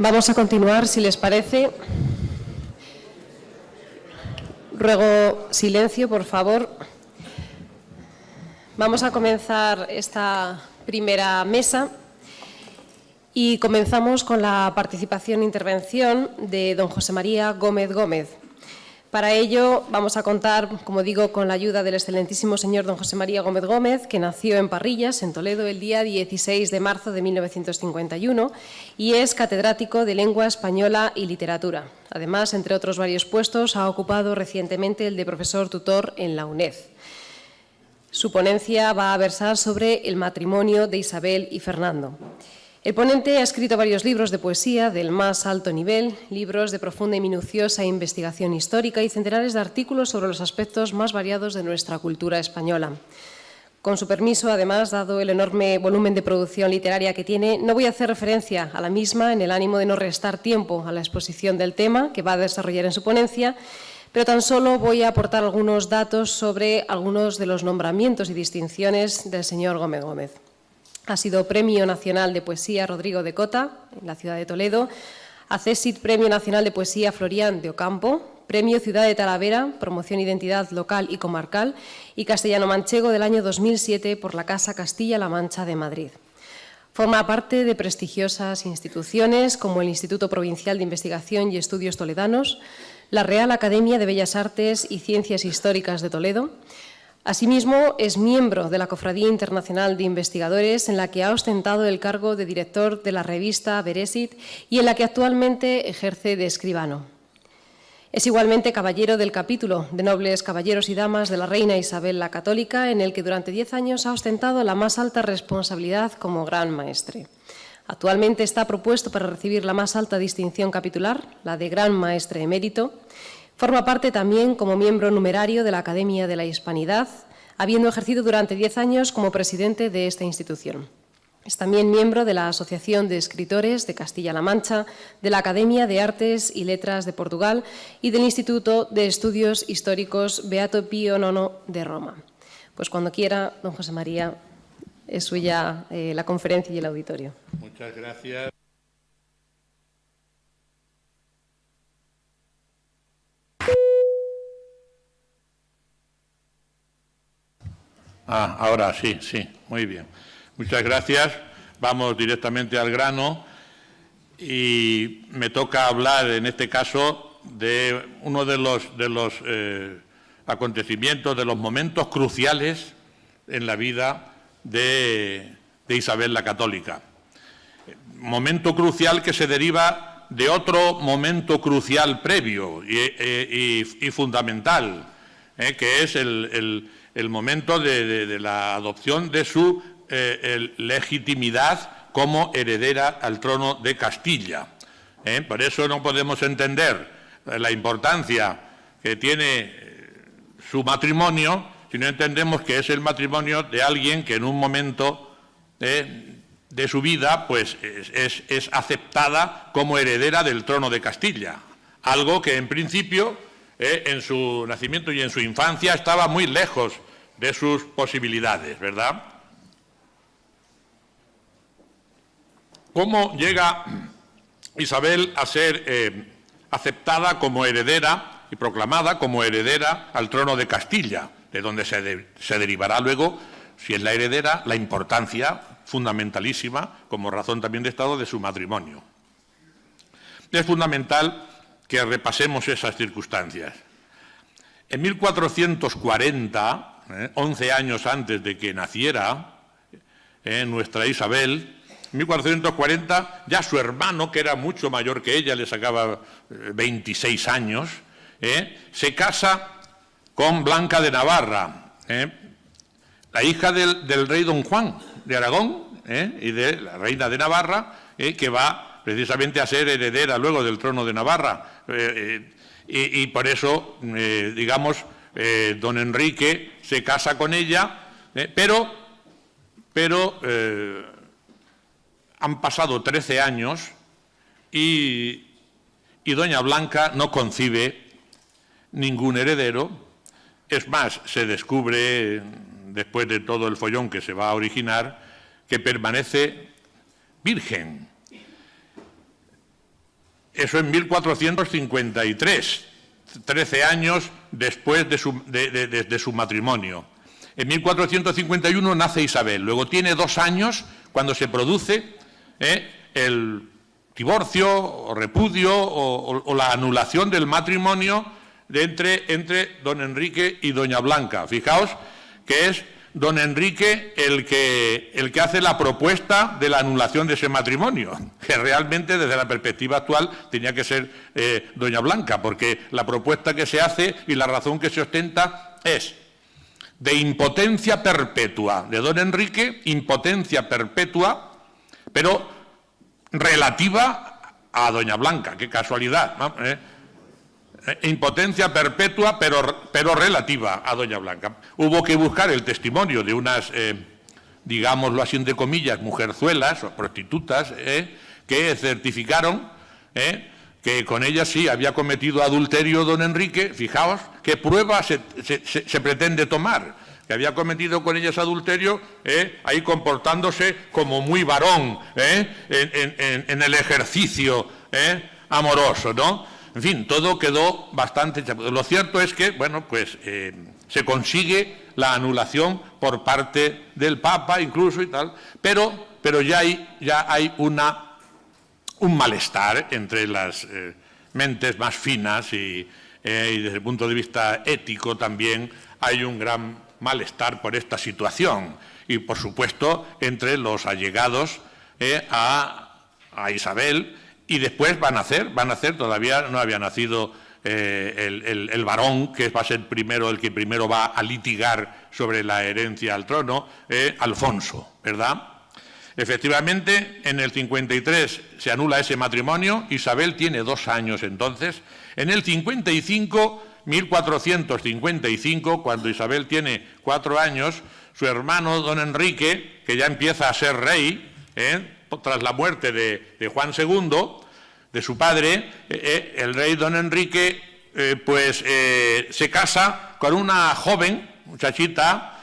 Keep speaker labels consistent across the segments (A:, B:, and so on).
A: Vamos a continuar, si les parece. Ruego silencio, por favor. Vamos a comenzar esta primera mesa y comenzamos con la participación e intervención de don José María Gómez Gómez. Para ello vamos a contar, como digo, con la ayuda del excelentísimo señor don José María Gómez Gómez, que nació en Parrillas, en Toledo, el día 16 de marzo de 1951 y es catedrático de Lengua Española y Literatura. Además, entre otros varios puestos, ha ocupado recientemente el de profesor tutor en la UNED. Su ponencia va a versar sobre el matrimonio de Isabel y Fernando. El ponente ha escrito varios libros de poesía del más alto nivel, libros de profunda y minuciosa investigación histórica y centenares de artículos sobre los aspectos más variados de nuestra cultura española. Con su permiso, además, dado el enorme volumen de producción literaria que tiene, no voy a hacer referencia a la misma en el ánimo de no restar tiempo a la exposición del tema que va a desarrollar en su ponencia, pero tan solo voy a aportar algunos datos sobre algunos de los nombramientos y distinciones del señor Gómez Gómez. Ha sido Premio Nacional de Poesía Rodrigo de Cota, en la ciudad de Toledo, ACESID Premio Nacional de Poesía Florián de Ocampo, Premio Ciudad de Talavera, Promoción Identidad Local y Comarcal, y Castellano-Manchego del año 2007 por la Casa Castilla-La Mancha de Madrid. Forma parte de prestigiosas instituciones como el Instituto Provincial de Investigación y Estudios Toledanos, la Real Academia de Bellas Artes y Ciencias Históricas de Toledo. Asimismo, es miembro de la Cofradía Internacional de Investigadores, en la que ha ostentado el cargo de director de la revista Beresit y en la que actualmente ejerce de escribano. Es igualmente caballero del capítulo de Nobles Caballeros y Damas de la Reina Isabel la Católica, en el que durante 10 años ha ostentado la más alta responsabilidad como Gran Maestre. Actualmente está propuesto para recibir la más alta distinción capitular, la de Gran Maestre Emérito. Forma parte también como miembro numerario de la Academia de la Hispanidad, habiendo ejercido durante 10 años como presidente de esta institución. Es también miembro de la Asociación de Escritores de Castilla-La Mancha, de la Academia de Artes y Letras de Portugal y del Instituto de Estudios Históricos Beato Pío IX de Roma. Pues cuando quiera, don José María, es suya la conferencia y el auditorio.
B: Muchas gracias. Ahora sí, muy bien. Muchas gracias. Vamos directamente al grano y me toca hablar en este caso de uno de los acontecimientos, de los momentos cruciales en la vida de Isabel la Católica. Momento crucial que se deriva de otro momento crucial previo y fundamental, que es el momento de la adopción de su legitimidad como heredera al trono de Castilla. Por eso no podemos entender la importancia que tiene su matrimonio si no entendemos que es el matrimonio de alguien que en un momento de su vida pues, es aceptada como heredera del trono de Castilla, algo que en principio en su nacimiento y en su infancia estaba muy lejos de sus posibilidades, ¿verdad? ¿Cómo llega Isabel a ser aceptada como heredera y proclamada como heredera al trono de Castilla, de donde se derivará luego, si es la heredera, la importancia fundamentalísima, como razón también de Estado, de su matrimonio? Es fundamental que repasemos esas circunstancias. En 1440, 11 años antes de que naciera nuestra Isabel, en 1440 ya su hermano, que era mucho mayor que ella, le sacaba 26 años, se casa con Blanca de Navarra, la hija del rey don Juan de Aragón y de la reina de Navarra, que va precisamente a ser heredera luego del trono de Navarra. Y por eso, digamos, don Enrique se casa con ella, pero han pasado 13 años y doña Blanca no concibe ningún heredero. Es más, se descubre, después de todo el follón que se va a originar, que permanece virgen. Eso en 1453, 13 años después de su matrimonio. En 1451 nace Isabel, luego tiene 2 años cuando se produce el divorcio o repudio o la anulación del matrimonio entre don Enrique y doña Blanca. Fijaos que es don Enrique el que hace la propuesta de la anulación de ese matrimonio, que realmente desde la perspectiva actual tenía que ser doña Blanca, porque la propuesta que se hace y la razón que se ostenta es de impotencia perpetua de don Enrique, impotencia perpetua, pero relativa a doña Blanca, qué casualidad, ¿no? Impotencia perpetua, pero relativa a doña Blanca. Hubo que buscar el testimonio de unas, digámoslo así entre comillas, mujerzuelas o prostitutas, que certificaron que con ellas sí había cometido adulterio don Enrique. Fijaos qué prueba se pretende tomar, que había cometido con ellas adulterio, ahí comportándose como muy varón en el ejercicio amoroso, ¿no? En fin, todo quedó bastante chapudo. Lo cierto es que, bueno, pues se consigue la anulación por parte del Papa incluso y tal, pero ya hay un malestar entre las mentes más finas y desde el punto de vista ético también hay un gran malestar por esta situación y, por supuesto, entre los allegados a Isabel. Y después van a hacer, todavía no había nacido el varón, que va a ser primero el que primero va a litigar sobre la herencia al trono, Alfonso, ¿verdad? Efectivamente, en el 53 se anula ese matrimonio, Isabel tiene 2 años entonces. En el 55, 1455, cuando Isabel tiene 4 años, su hermano don Enrique, que ya empieza a ser rey, tras la muerte de Juan II, de su padre, el rey don Enrique se casa con una joven, muchachita,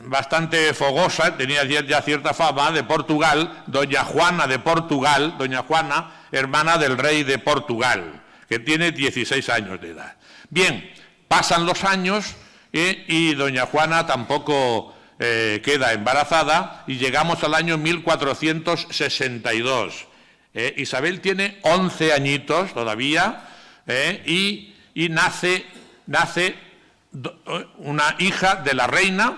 B: bastante fogosa, tenía ya cierta fama, de Portugal, doña Juana de Portugal, doña Juana, hermana del rey de Portugal, que tiene 16 años de edad. Bien, pasan los años y doña Juana tampoco queda embarazada y llegamos al año 1462. Isabel tiene 11 añitos todavía y nace una hija de la reina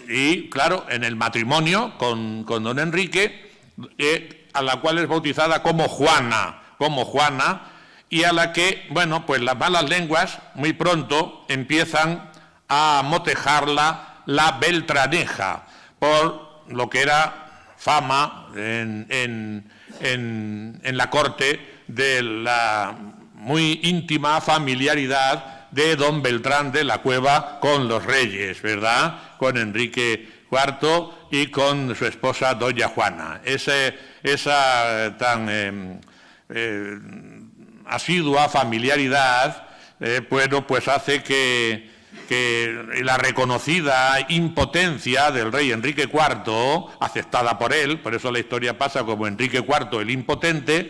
B: y, claro, en el matrimonio con don Enrique, a la cual es bautizada como Juana, y a la que, bueno, pues las malas lenguas muy pronto empiezan a motejarla la Beltraneja, por lo que era fama en la corte de la muy íntima familiaridad de don Beltrán de la Cueva con los reyes, ¿verdad? Con Enrique IV y con su esposa doña Juana. Esa tan asidua familiaridad, bueno, pues hace que la reconocida impotencia del rey Enrique IV, aceptada por él, por eso la historia pasa como Enrique IV el impotente,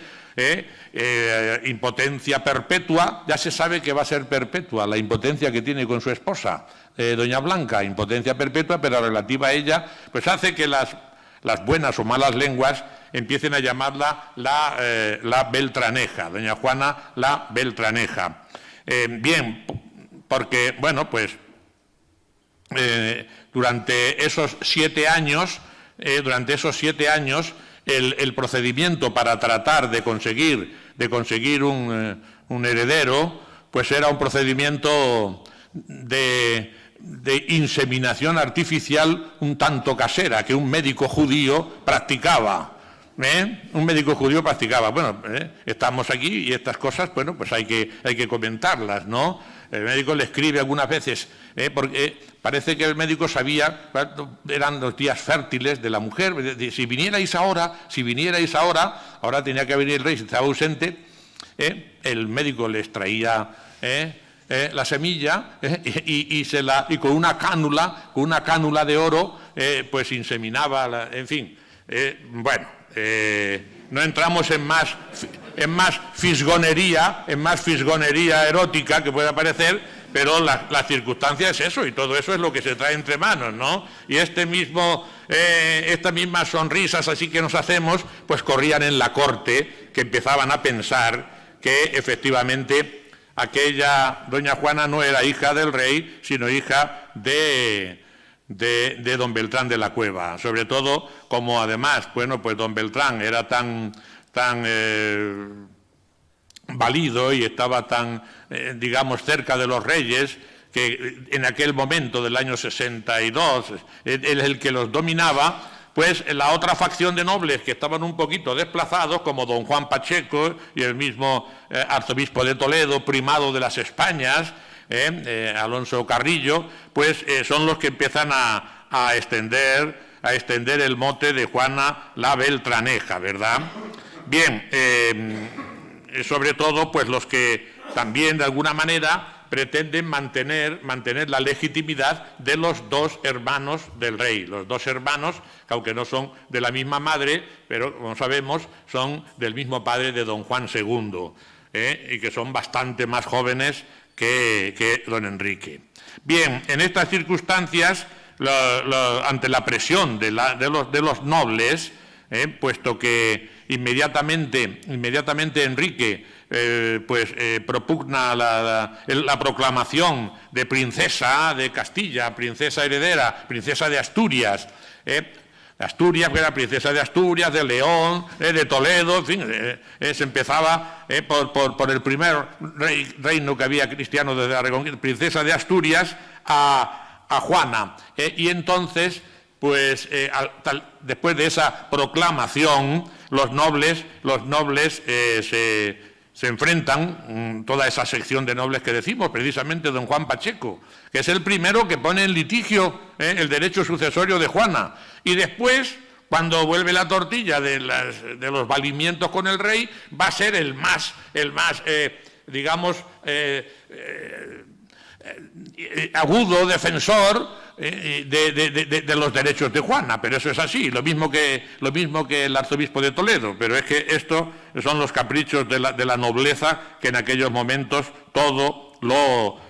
B: impotencia perpetua, ya se sabe que va a ser perpetua la impotencia que tiene con su esposa, doña Blanca, impotencia perpetua, pero relativa a ella, pues hace que las buenas o malas lenguas empiecen a llamarla la Beltraneja, doña Juana la Beltraneja. Bien, porque, bueno, pues durante esos 7 años, el procedimiento para tratar de conseguir un heredero, pues era un procedimiento de inseminación artificial un tanto casera, que un médico judío practicaba. Bueno, estamos aquí y estas cosas, bueno, pues hay que comentarlas, ¿no? El médico le escribe algunas veces, porque parece que el médico sabía cuántos eran los días fértiles de la mujer. Si vinierais ahora, ahora tenía que venir el rey, si estaba ausente, el médico les traía la semilla y con una cánula de oro, pues inseminaba, en fin, bueno. No entramos en más fisgonería, erótica que pueda parecer, pero la circunstancia es eso, y todo eso es lo que se trae entre manos, ¿no? Y estas mismas sonrisas así que nos hacemos, pues corrían en la corte, que empezaban a pensar que efectivamente aquella doña Juana no era hija del rey, sino hija de don Beltrán de la Cueva. Sobre todo, como además, bueno, pues don Beltrán era tan valido y estaba tan, digamos, cerca de los reyes, que en aquel momento del año 62, él es el que los dominaba. Pues la otra facción de nobles que estaban un poquito desplazados, como don Juan Pacheco y el mismo arzobispo de Toledo, primado de las Españas, Alonso Carrillo, pues son los que empiezan a extender el mote de Juana la Beltraneja, ¿verdad? Bien, sobre todo pues los que también de alguna manera pretenden mantener la legitimidad de los dos hermanos del rey, los dos hermanos que aunque no son de la misma madre, pero como sabemos son del mismo padre de don Juan II, y que son bastante más jóvenes que don Enrique. Bien, en estas circunstancias, ante la presión de los nobles, puesto que inmediatamente Enrique propugna la proclamación de princesa de Castilla, princesa heredera, princesa de Asturias, Asturias, que era princesa de Asturias, de León, de Toledo, en fin, se empezaba por el primer reino que había cristiano desde la Reconquista, princesa de Asturias a Juana, y entonces, pues después de esa proclamación, los nobles se enfrentan, toda esa sección de nobles que decimos, precisamente don Juan Pacheco, que es el primero que pone en litigio el derecho sucesorio de Juana. Y después, cuando vuelve la tortilla de los valimientos con el rey, va a ser el más agudo defensor de los derechos de Juana, pero eso es así, lo mismo que el arzobispo de Toledo, pero es que estos son los caprichos de la nobleza que en aquellos momentos todo lo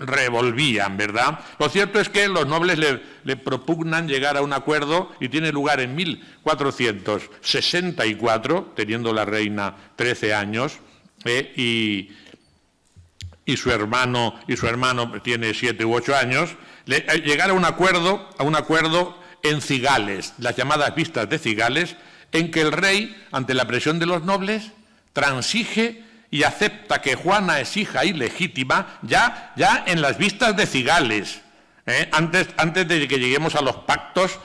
B: revolvían, ¿verdad? Lo cierto es que los nobles le propugnan llegar a un acuerdo y tiene lugar en 1464, teniendo la reina 13 años, y su hermano tiene 7 u 8 años, llegar a un acuerdo en Cigales, las llamadas vistas de Cigales, en que el rey, ante la presión de los nobles, transige y acepta que Juana es hija ilegítima ya en las vistas de Cigales, antes de que lleguemos a los pactos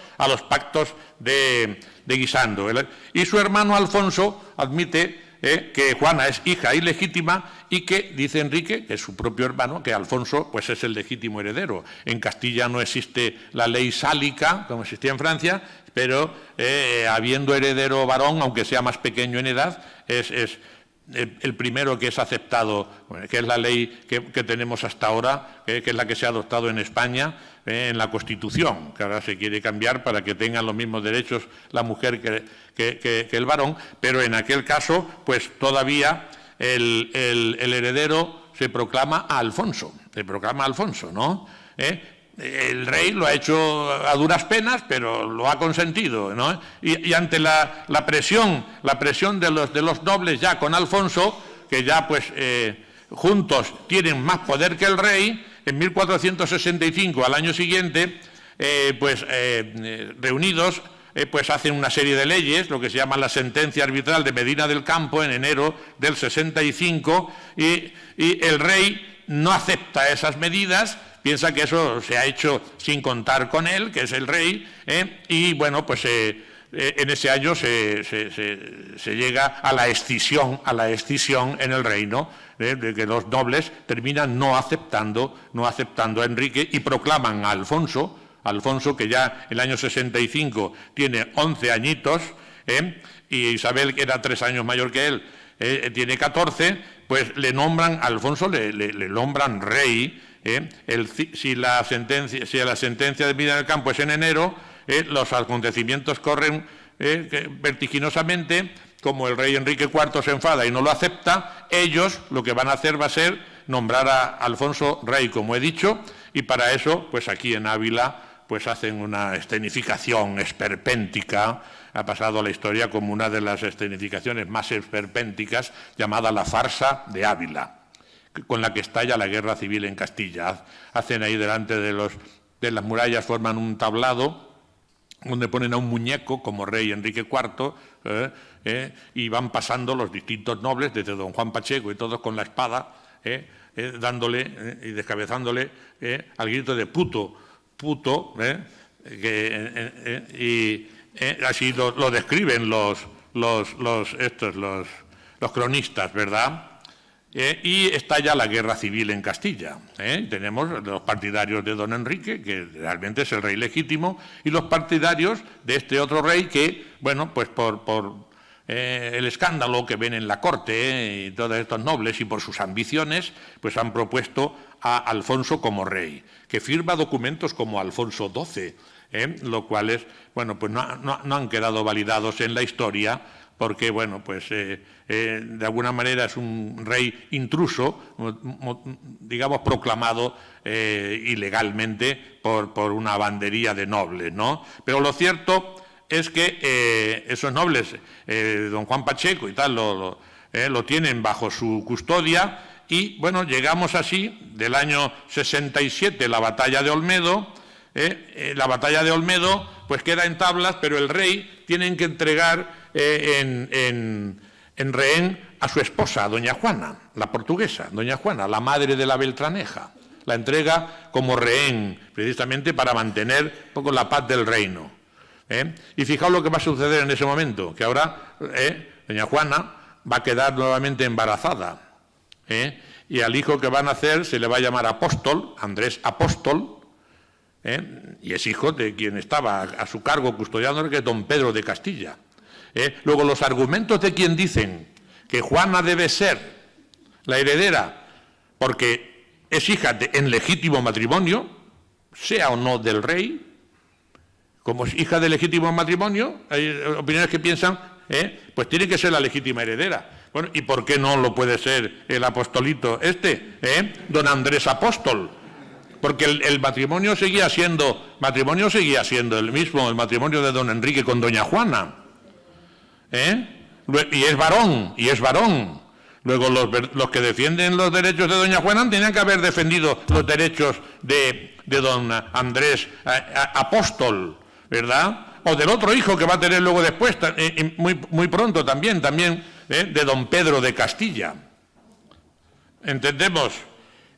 B: de Guisando. Y su hermano Alfonso admite que Juana es hija ilegítima y que, dice Enrique, que es su propio hermano, que Alfonso pues es el legítimo heredero. En Castilla no existe la ley sálica, como existía en Francia, pero habiendo heredero varón, aunque sea más pequeño en edad, es el primero que es aceptado, que es la ley que tenemos hasta ahora, que es la que se ha adoptado en España, en la Constitución, que ahora se quiere cambiar para que tengan los mismos derechos la mujer que el varón, pero en aquel caso, pues todavía el heredero se proclama a Alfonso, ¿no? El rey lo ha hecho a duras penas, pero lo ha consentido, ¿no? Y ante la presión de los nobles ya con Alfonso, que ya pues juntos tienen más poder que el rey, en 1465, al año siguiente, reunidos, pues hacen una serie de leyes, lo que se llama la sentencia arbitral de Medina del Campo en enero del 65, y el rey no acepta esas medidas, piensa que eso se ha hecho sin contar con él, que es el rey, y bueno, pues en ese año se llega a la escisión en el reino, de que los nobles terminan no aceptando a Enrique y proclaman a Alfonso, que ya en el año 65 tiene 11 añitos, y Isabel, que era 3 años mayor que él, tiene 14, pues le nombran, a Alfonso le nombran rey. Si la sentencia de Medina del Campo es en enero, los acontecimientos corren vertiginosamente como el rey Enrique IV se enfada y no lo acepta, ellos lo que van a hacer va a ser nombrar a Alfonso rey, como he dicho, y para eso, pues aquí en Ávila, pues hacen una escenificación esperpéntica. Ha pasado a la historia como una de las escenificaciones más esperpénticas, llamada la farsa de Ávila, con la que estalla la guerra civil en Castilla. Hacen ahí delante de las murallas, forman un tablado donde ponen a un muñeco como rey Enrique IV, y van pasando los distintos nobles, desde don Juan Pacheco y todos con la espada, dándole y descabezándole al grito de puto, y así lo describen los cronistas, ¿verdad? Y estalla la guerra civil en Castilla. Tenemos los partidarios de don Enrique, que realmente es el rey legítimo, y los partidarios de este otro rey que, bueno, pues por el escándalo que ven en la corte y todos estos nobles y por sus ambiciones, pues han propuesto a Alfonso como rey, que firma documentos como Alfonso XII, lo cual es, bueno, pues no han quedado validados en la historia, porque, bueno, pues de alguna manera es un rey intruso, digamos, proclamado ilegalmente por una bandería de nobles, ¿no? Pero lo cierto es que esos nobles, don Juan Pacheco y tal, lo tienen bajo su custodia y, bueno, llegamos así del año 67, la batalla de Olmedo. La batalla de Olmedo pues queda en tablas, pero el rey tiene que entregar en rehén a su esposa, doña Juana, la portuguesa, doña Juana, la madre de la Beltraneja. La entrega como rehén, precisamente para mantener un poco la paz del reino. Y fijaos lo que va a suceder en ese momento, que ahora doña Juana va a quedar nuevamente embarazada. Y al hijo que van a nacer se le va a llamar Apóstol, Andrés Apóstol, y es hijo de quien estaba a su cargo custodiándole, que es don Pedro de Castilla. Luego, los argumentos de quien dicen que Juana debe ser la heredera porque es hija en legítimo matrimonio, sea o no del rey, como es hija de legítimo matrimonio, hay opiniones que piensan, pues tiene que ser la legítima heredera. Bueno, ¿y por qué no lo puede ser el apostolito don Andrés Apóstol? Porque el matrimonio seguía siendo el mismo, el matrimonio de don Enrique con doña Juana. Y es varón. Luego los que defienden los derechos de doña Juana tenían que haber defendido los derechos de don Andrés Apóstol, ¿verdad? O del otro hijo que va a tener luego después, muy pronto también de don Pedro de Castilla. ¿Entendemos?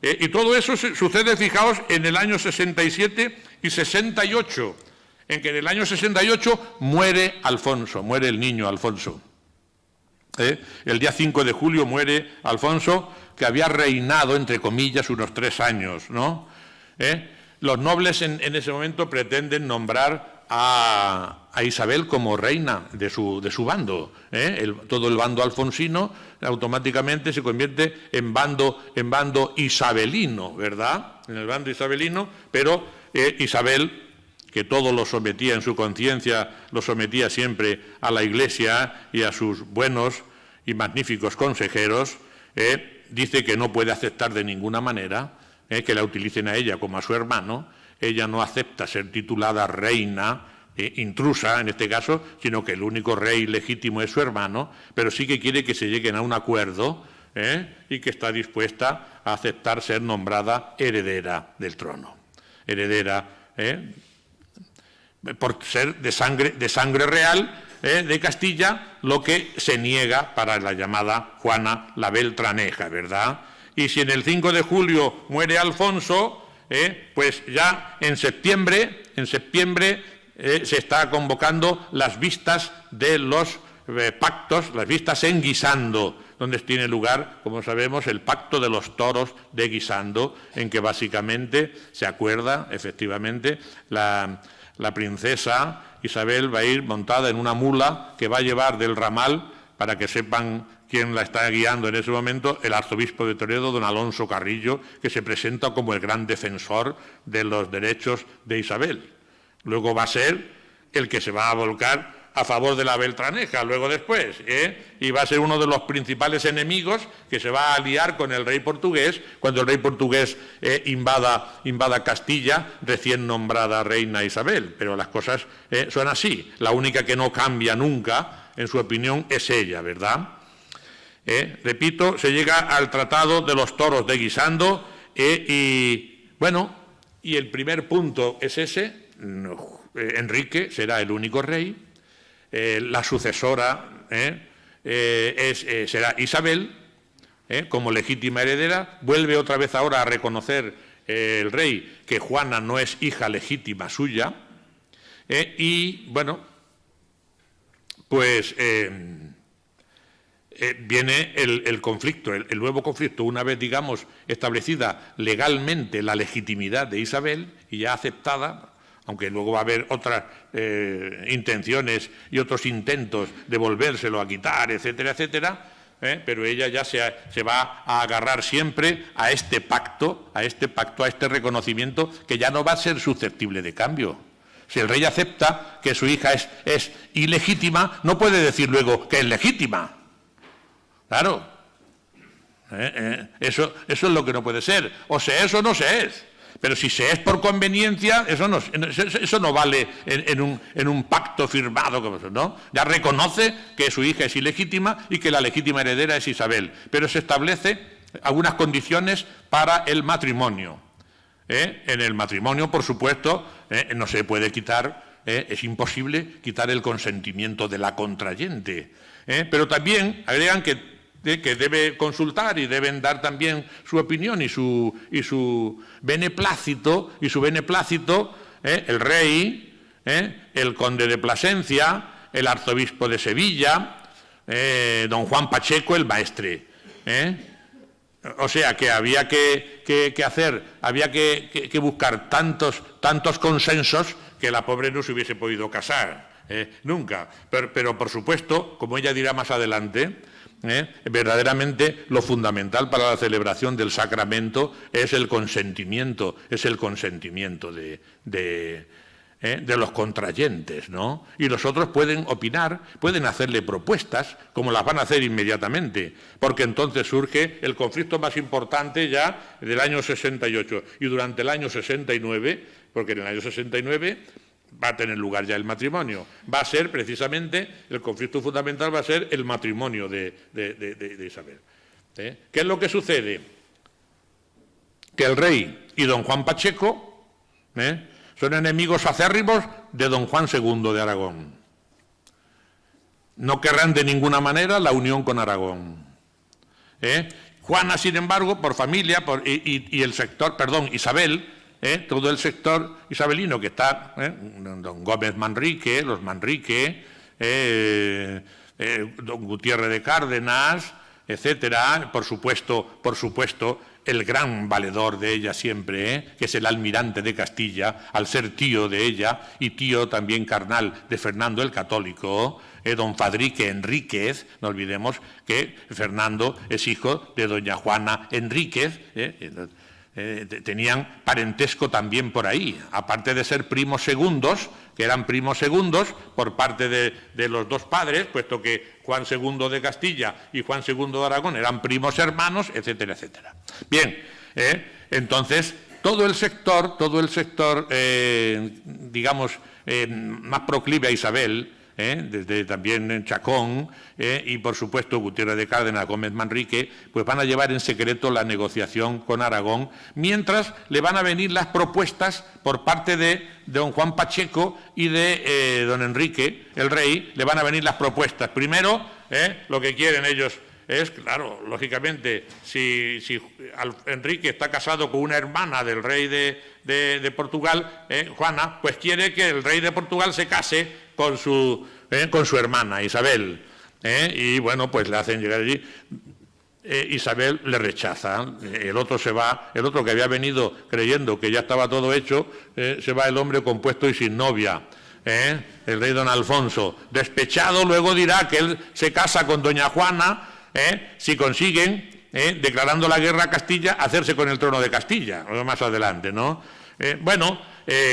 B: Y todo eso sucede, fijaos, en el año 67 y 68, en que en el año 68 muere Alfonso, muere el niño Alfonso. El día 5 de julio muere Alfonso, que había reinado, entre comillas, unos 3 años, ¿no? Los nobles en ese momento pretenden nombrar a Isabel como reina de su bando. Todo el bando alfonsino automáticamente se convierte en bando isabelino, ¿verdad? En el bando isabelino, pero Isabel, que todo lo sometía en su conciencia, lo sometía siempre a la Iglesia y a sus buenos y magníficos consejeros, dice que no puede aceptar de ninguna manera que la utilicen a ella como a su hermano. Ella no acepta ser titulada reina intrusa, en este caso, sino que el único rey legítimo es su hermano, pero sí que quiere que se lleguen a un acuerdo y que está dispuesta a aceptar ser nombrada heredera del trono. Heredera, por ser de sangre real de Castilla, lo que se niega para la llamada Juana la Beltraneja, ¿verdad? Y si en el 5 de julio muere Alfonso, pues ya en septiembre se está convocando las vistas de los pactos, las vistas en Guisando, donde tiene lugar, como sabemos, el pacto de los toros de Guisando, en que básicamente se acuerda, efectivamente, la princesa Isabel va a ir montada en una mula que va a llevar del ramal, para que sepan quién la está guiando en ese momento, el arzobispo de Toledo, don Alonso Carrillo, que se presenta como el gran defensor de los derechos de Isabel. Luego va a ser el que se va a volcar a favor de la Beltraneja, luego después, y va a ser uno de los principales enemigos que se va a aliar con el rey portugués cuando el rey portugués invada Castilla, recién nombrada reina Isabel. Pero las cosas son así. La única que no cambia nunca, en su opinión, es ella, ¿verdad? Repito, se llega al Tratado de los Toros de Guisando y el primer punto es ese. Enrique será el único rey, la sucesora será Isabel como legítima heredera. Vuelve otra vez ahora a reconocer el rey que Juana no es hija legítima suya y bueno, pues viene el conflicto, el nuevo conflicto, una vez, digamos, establecida legalmente la legitimidad de Isabel y ya aceptada, aunque luego va a haber otras intenciones y otros intentos de volvérselo a quitar, etcétera, etcétera, pero ella ya se va a agarrar siempre a este pacto, a este reconocimiento que ya no va a ser susceptible de cambio. Si el rey acepta que su hija es ilegítima, no puede decir luego que es legítima. Claro, eso es lo que no puede ser. O se es o no se es. Pero si se es por conveniencia, eso no vale en un pacto firmado, ¿no? Ya reconoce que su hija es ilegítima y que la legítima heredera es Isabel. Pero se establece algunas condiciones para el matrimonio. En el matrimonio, por supuesto, no se puede quitar, es imposible quitar el consentimiento de la contrayente. Pero también agregan que debe consultar y deben dar también su opinión y su beneplácito, el rey, el conde de Plasencia, el arzobispo de Sevilla, don Juan Pacheco, el maestre. O sea que había que buscar tantos consensos que la pobre no se hubiese podido casar, nunca. Pero por supuesto, como ella dirá más adelante, verdaderamente lo fundamental para la celebración del sacramento es el consentimiento de los contrayentes, ¿no? Y los otros pueden opinar, pueden hacerle propuestas, como las van a hacer inmediatamente, porque entonces surge el conflicto más importante ya del año 68 y durante el año 69, porque en el año 69 va a tener lugar ya el matrimonio. Va a ser precisamente, el conflicto fundamental va a ser el matrimonio de Isabel. ¿Qué es lo que sucede? Que el rey y don Juan Pacheco son enemigos acérrimos de don Juan II de Aragón. No querrán de ninguna manera la unión con Aragón. Juana, sin embargo, por familia y el sector, Isabel, todo el sector isabelino que está, don Gómez Manrique, los Manrique, don Gutiérrez de Cárdenas, etcétera, por supuesto, el gran valedor de ella siempre, que es el almirante de Castilla, al ser tío de ella y tío también carnal de Fernando el Católico, don Fadrique Enríquez, no olvidemos que Fernando es hijo de doña Juana Enríquez, tenían parentesco también por ahí, aparte de ser primos segundos, que eran primos segundos por parte de los dos padres, puesto que Juan II de Castilla y Juan II de Aragón eran primos hermanos, etcétera, etcétera. Bien, entonces todo el sector, digamos, más proclive a Isabel, desde también Chacón y por supuesto Gutiérrez de Cárdenas, Gómez Manrique, pues van a llevar en secreto la negociación con Aragón, mientras le van a venir las propuestas por parte de don Juan Pacheco y de don Enrique, el rey, le van a venir las propuestas. Primero, lo que quieren ellos es, claro, lógicamente, si Enrique está casado con una hermana del rey de Portugal, Juana, pues quiere que el rey de Portugal se case con su hermana, Isabel. Y bueno, pues le hacen llegar allí. Isabel le rechaza. El otro se va, el otro que había venido creyendo que ya estaba todo hecho, se va el hombre compuesto y sin novia. El rey don Alfonso, despechado, luego dirá que él se casa con doña Juana, si consiguen, declarando la guerra a Castilla, hacerse con el trono de Castilla, más adelante, ¿no?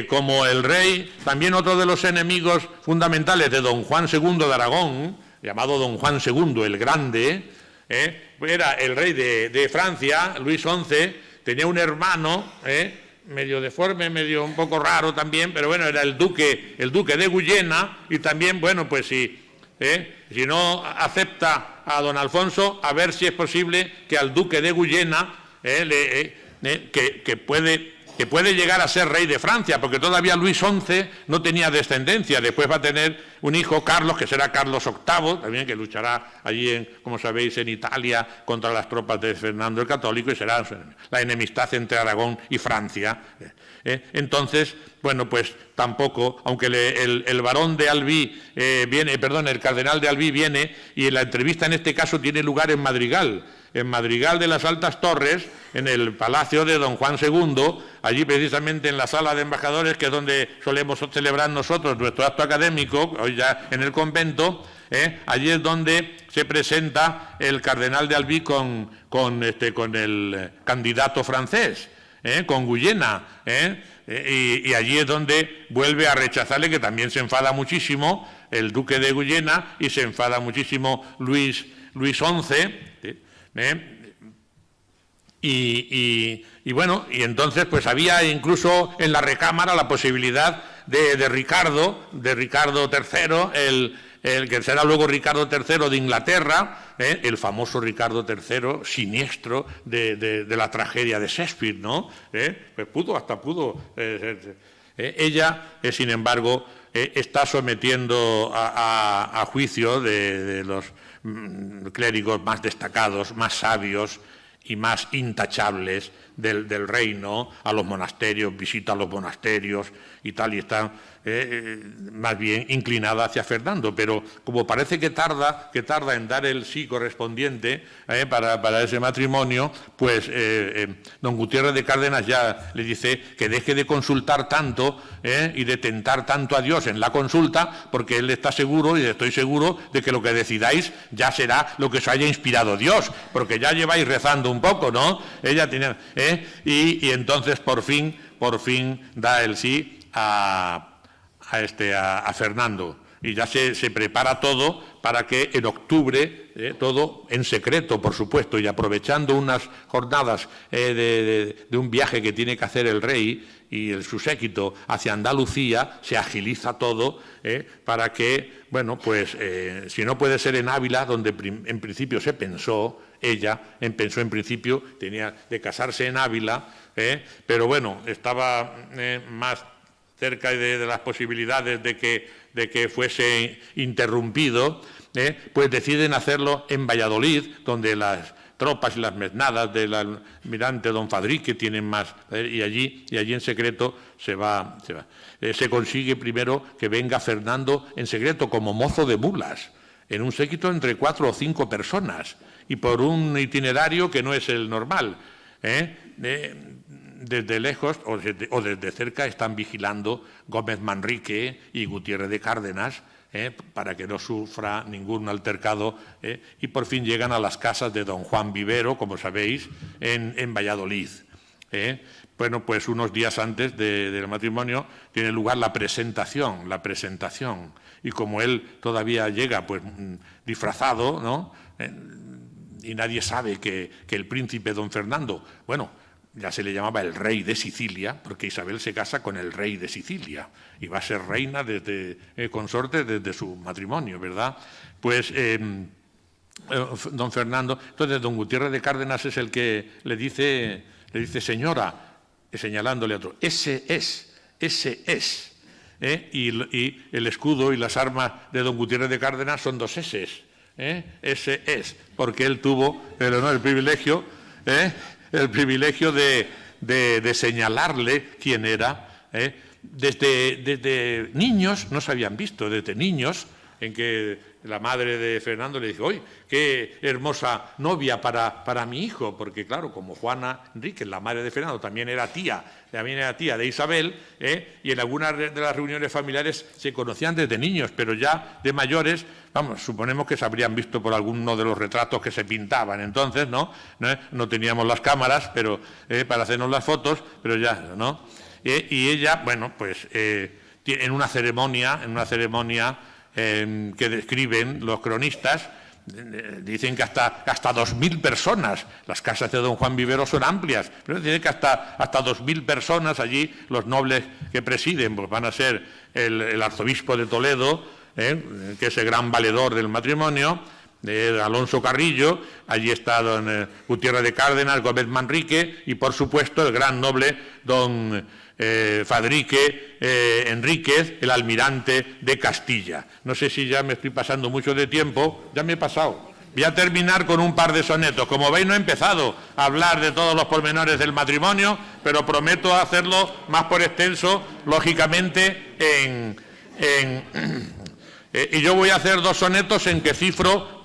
B: como el rey, también otro de los enemigos fundamentales de don Juan II de Aragón, llamado don Juan II el Grande, era el rey de Francia, Luis XI, tenía un hermano, medio deforme, medio un poco raro también, pero bueno, era el duque de Guyena, y también, bueno, pues si no acepta a don Alfonso, a ver si es posible que al duque de Guyena, que puede llegar a ser rey de Francia, porque todavía Luis XI no tenía descendencia. Después va a tener un hijo, Carlos, que será Carlos VIII, también, que luchará allí, como sabéis, en Italia contra las tropas de Fernando el Católico, y será la enemistad entre Aragón y Francia. Entonces, bueno, pues tampoco, aunque el barón de Albi el cardenal de Albi viene, y la entrevista en este caso tiene lugar en Madrigal de las Altas Torres, en el palacio de don Juan II, allí precisamente en la sala de embajadores, que es donde solemos celebrar nosotros nuestro acto académico, hoy ya en el convento. Allí es donde se presenta el cardenal de Albi con el candidato francés, con Guyena, y allí es donde vuelve a rechazarle, que también se enfada muchísimo el duque de Guyena, y se enfada muchísimo Luis XI, y bueno, y entonces pues había incluso en la recámara la posibilidad de Ricardo III, el que será luego Ricardo III de Inglaterra, el famoso Ricardo III siniestro de la tragedia de Shakespeare, ¿no? Pues pudo. Ella, sin embargo, está sometiendo a juicio de los clérigos más destacados, más sabios y más intachables del reino, a los monasterios, visita a los monasterios y tal, y está más bien inclinada hacia Fernando, pero como parece que tarda en dar el sí correspondiente para ese matrimonio, pues don Gutiérrez de Cárdenas ya le dice que deje de consultar tanto y de tentar tanto a Dios en la consulta, porque él está seguro, y estoy seguro, de que lo que decidáis ya será lo que os haya inspirado Dios, porque ya lleváis rezando un poco, ¿no? Ella tenía, y entonces por fin da el sí a Fernando, y ya se prepara todo para que en octubre, todo en secreto, por supuesto, y aprovechando unas jornadas de un viaje que tiene que hacer el rey y su séquito hacia Andalucía, se agiliza todo para que, bueno, pues si no puede ser en Ávila, donde en principio se pensó, ella pensó en principio, tenía de casarse en Ávila, pero bueno, estaba más cerca de las posibilidades de que fuese interrumpido, pues deciden hacerlo en Valladolid, donde las tropas y las mesnadas del almirante don Fadrique tienen más, y allí en secreto se va. Se consigue primero que venga Fernando en secreto como mozo de mulas, en un séquito entre 4 o 5 personas, y por un itinerario que no es el normal. Desde lejos o desde cerca están vigilando Gómez Manrique y Gutiérrez de Cárdenas, para que no sufra ningún altercado, y por fin llegan a las casas de don Juan Vivero, como sabéis, en Valladolid. Bueno, pues unos días antes del matrimonio tiene lugar la presentación, y como él todavía llega pues disfrazado, ¿no? Y nadie sabe que el príncipe don Fernando, bueno, ya se le llamaba el rey de Sicilia, porque Isabel se casa con el rey de Sicilia y va a ser reina consorte desde su matrimonio, ¿verdad? Pues don Fernando, entonces don Gutiérrez de Cárdenas es el que le dice señora, señalándole a otro, ese es. Y el escudo y las armas de don Gutiérrez de Cárdenas son 2 eses, ese es, porque él tuvo el privilegio de señalarle quién era. Desde niños, no se habían visto, desde niños, en que la madre de Fernando le dijo, ¡ay, qué hermosa novia para mi hijo! Porque claro, como Juana Enríquez, la madre de Fernando, también era tía de Isabel, y en algunas de las reuniones familiares se conocían desde niños, pero ya de mayores, vamos, suponemos que se habrían visto por alguno de los retratos que se pintaban entonces, ¿no? No teníamos las cámaras pero para hacernos las fotos, pero ya, ¿no? y ella, bueno, pues en una ceremonia que describen los cronistas, dicen que hasta 2.000 personas, las casas de don Juan Vivero son amplias, pero dicen que hasta 2.000 personas allí, los nobles que presiden, pues van a ser el arzobispo de Toledo, que es el gran valedor del matrimonio, de Alonso Carrillo, allí está don Gutiérrez de Cárdenas, Gómez Manrique y por supuesto el gran noble don Fadrique Enríquez, el almirante de Castilla. No sé si ya me estoy pasando mucho de tiempo, ya me he pasado. Voy a terminar con un par de sonetos. Como veis, no he empezado a hablar de todos los pormenores del matrimonio, pero prometo hacerlo más por extenso, lógicamente, y yo voy a hacer 2 sonetos en que cifro,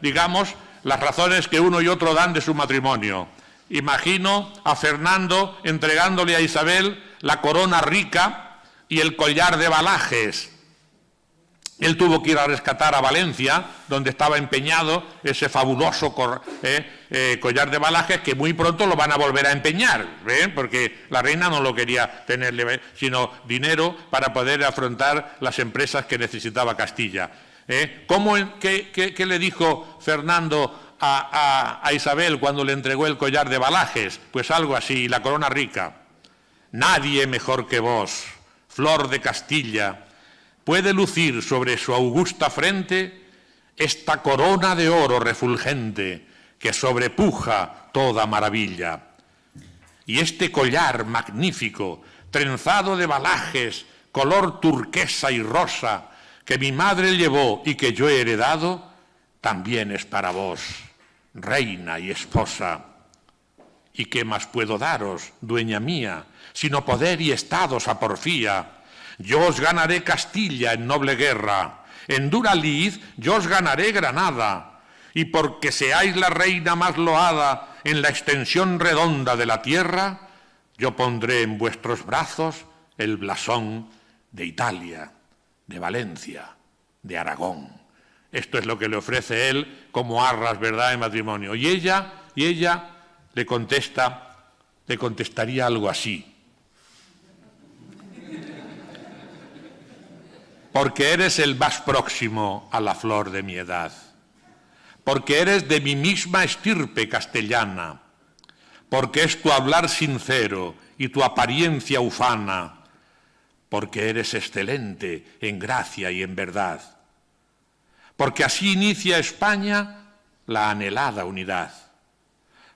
B: digamos, las razones que uno y otro dan de su matrimonio. Imagino a Fernando entregándole a Isabel la corona rica y el collar de balajes. Él tuvo que ir a rescatar a Valencia, donde estaba empeñado ese fabuloso collar de balajes, que muy pronto lo van a volver a empeñar, porque la reina no lo quería tener, sino dinero para poder afrontar las empresas que necesitaba Castilla. ¿Qué le dijo Fernando a Isabel cuando le entregó el collar de balajes? Pues algo así, la corona rica. Nadie mejor que vos, flor de Castilla, puede lucir sobre su augusta frente esta corona de oro refulgente que sobrepuja toda maravilla. Y este collar magnífico, trenzado de balajes, color turquesa y rosa, que mi madre llevó y que yo he heredado, también es para vos, reina y esposa. ¿Y qué más puedo daros, dueña mía, sino poder y estados a porfía? Yo os ganaré Castilla en noble guerra, en dura lid yo os ganaré Granada, y porque seáis la reina más loada en la extensión redonda de la tierra, yo pondré en vuestros brazos el blasón de Italia, de Valencia, de Aragón. Esto es lo que le ofrece él como arras, ¿verdad?, en matrimonio. Y ella le contestaría algo así. Porque eres el más próximo a la flor de mi edad, porque eres de mi misma estirpe castellana, porque es tu hablar sincero y tu apariencia ufana, porque eres excelente en gracia y en verdad, porque así inicia España la anhelada unidad,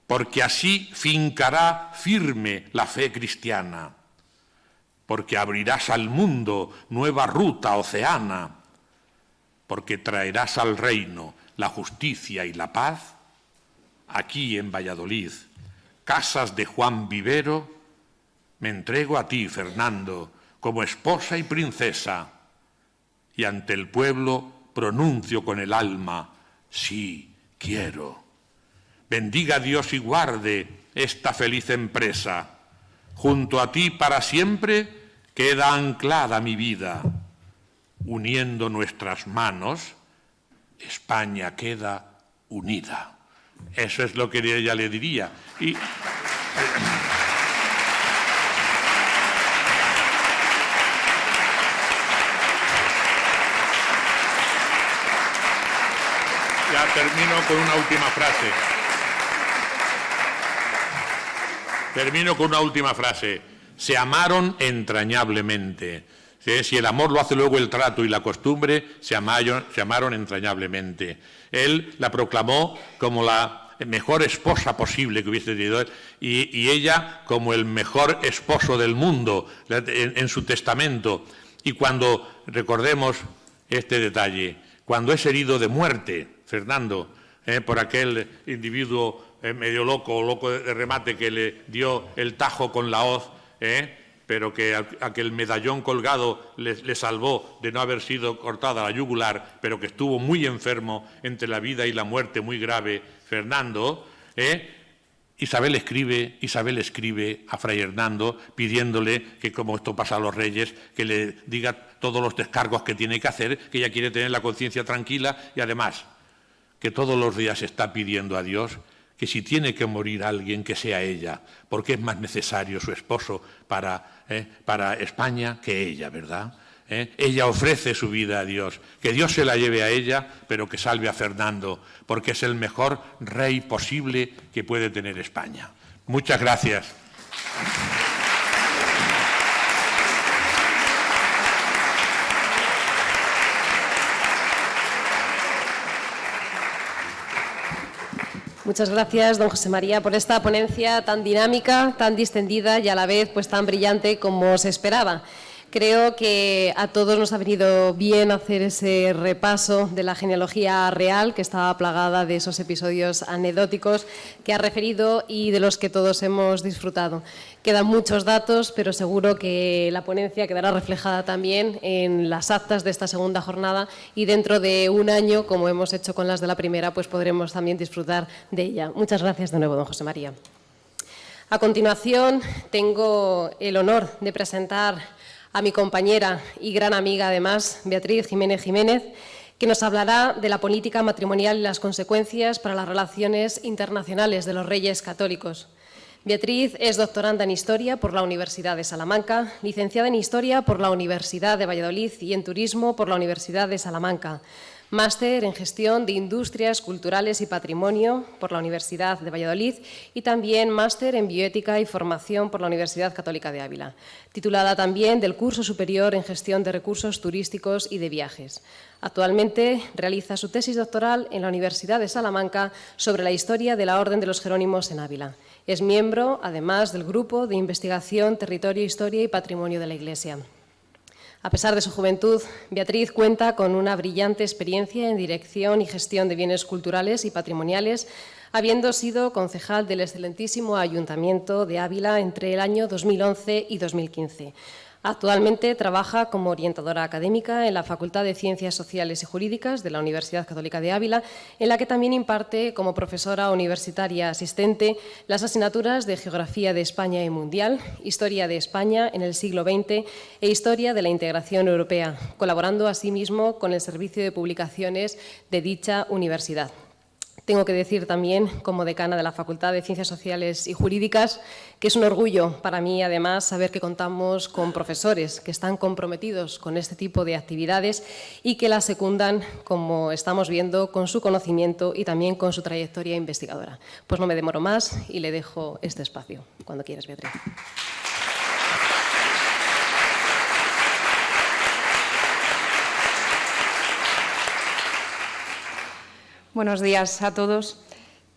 B: porque así fincará firme la fe cristiana, porque abrirás al mundo nueva ruta oceana, porque traerás al reino la justicia y la paz, aquí en Valladolid, casas de Juan Vivero, me entrego a ti, Fernando, como esposa y princesa, y ante el pueblo pronuncio con el alma, sí, quiero. Bendiga Dios y guarde esta feliz empresa. Junto a ti para siempre queda anclada mi vida. Uniendo nuestras manos, España queda unida. Eso es lo que ella le diría. Y ya termino con una última frase. Se amaron entrañablemente. Si el amor lo hace luego el trato y la costumbre, se amaron entrañablemente. Él la proclamó como la mejor esposa posible que hubiese tenido y ella como el mejor esposo del mundo en su testamento. Y cuando recordemos este detalle, cuando es herido de muerte, Fernando, por aquel individuo medio loco de remate que le dio el tajo con la hoz, pero que aquel medallón colgado le salvó de no haber sido cortada la yugular, pero que estuvo muy enfermo entre la vida y la muerte, muy grave, Fernando, Isabel escribe a Fray Hernando pidiéndole que, como esto pasa a los reyes, que le diga todos los descargos que tiene que hacer, que ella quiere tener la conciencia tranquila y además que todos los días está pidiendo a Dios que si tiene que morir alguien, que sea ella, porque es más necesario su esposo para España que ella, ¿verdad? Ella ofrece su vida a Dios, que Dios se la lleve a ella, pero que salve a Fernando, porque es el mejor rey posible que puede tener España. Muchas gracias.
A: Muchas gracias, don José María, por esta ponencia tan dinámica, tan distendida y a la vez pues, tan brillante como se esperaba. Creo que a todos nos ha venido bien hacer ese repaso de la genealogía real que estaba plagada de esos episodios anecdóticos que ha referido y de los que todos hemos disfrutado. Quedan muchos datos, pero seguro que la ponencia quedará reflejada también en las actas de esta segunda jornada y dentro de un año, como hemos hecho con las de la primera, pues podremos también disfrutar de ella. Muchas gracias de nuevo, don José María. A continuación, tengo el honor de presentar a mi compañera y gran amiga, además, Beatriz Jiménez Jiménez, que nos hablará de la política matrimonial y las consecuencias para las relaciones internacionales de los Reyes Católicos. Beatriz es doctoranda en Historia por la Universidad de Salamanca, licenciada en Historia por la Universidad de Valladolid y en Turismo por la Universidad de Salamanca, máster en Gestión de Industrias Culturales y Patrimonio por la Universidad de Valladolid y también máster en Bioética y Formación por la Universidad Católica de Ávila. Titulada también del Curso Superior en Gestión de Recursos Turísticos y de Viajes. Actualmente realiza su tesis doctoral en la Universidad de Salamanca sobre la historia de la Orden de los Jerónimos en Ávila. Es miembro, además, del Grupo de Investigación Territorio, Historia y Patrimonio de la Iglesia. A pesar de su juventud, Beatriz cuenta con una brillante experiencia en dirección y gestión de bienes culturales y patrimoniales, habiendo sido concejal del excelentísimo Ayuntamiento de Ávila entre el año 2011 y 2015. Actualmente trabaja como orientadora académica en la Facultad de Ciencias Sociales y Jurídicas de la Universidad Católica de Ávila, en la que también imparte como profesora universitaria asistente las asignaturas de Geografía de España y Mundial, Historia de España en el siglo XX e Historia de la Integración Europea, colaborando asimismo con el Servicio de Publicaciones de dicha universidad. Tengo que decir también, como decana de la Facultad de Ciencias Sociales y Jurídicas, que es un orgullo para mí, además, saber que contamos con profesores que están comprometidos con este tipo de actividades y que las secundan, como estamos viendo, con su conocimiento y también con su trayectoria investigadora. Pues no me demoro más y le dejo este espacio. Cuando quieras, Beatriz.
C: Buenos días a todos.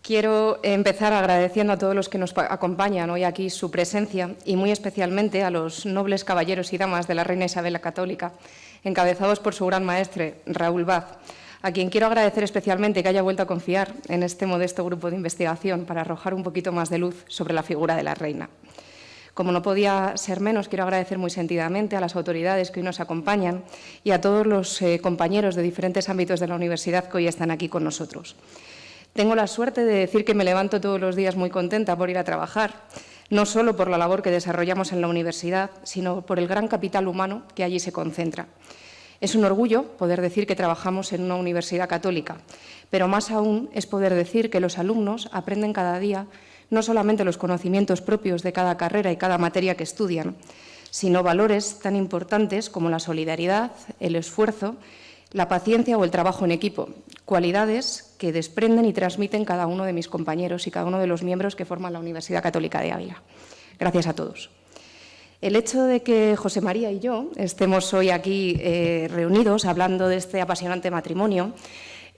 C: Quiero empezar agradeciendo a todos los que nos acompañan hoy aquí su presencia y muy especialmente a los nobles caballeros y damas de la Reina Isabel la Católica, encabezados por su gran maestre, Raúl Vaz, a quien quiero agradecer especialmente que haya vuelto a confiar en este modesto grupo de investigación para arrojar un poquito más de luz sobre la figura de la Reina. Como no podía ser menos, quiero agradecer muy sentidamente a las autoridades que hoy nos acompañan y a todos los compañeros de diferentes ámbitos de la universidad que hoy están aquí con nosotros. Tengo la suerte de decir que me levanto todos los días muy contenta por ir a trabajar, no solo por la labor que desarrollamos en la universidad, sino por el gran capital humano que allí se concentra. Es un orgullo poder decir que trabajamos en una universidad católica, pero más aún es poder decir que los alumnos aprenden cada día no solamente los conocimientos propios de cada carrera y cada materia que estudian, sino valores tan importantes como la solidaridad, el esfuerzo, la paciencia o el trabajo en equipo, cualidades que desprenden y transmiten cada uno de mis compañeros y cada uno de los miembros que forman la Universidad Católica de Ávila. Gracias a todos. El hecho de que José María y yo estemos hoy aquí reunidos hablando de este apasionante matrimonio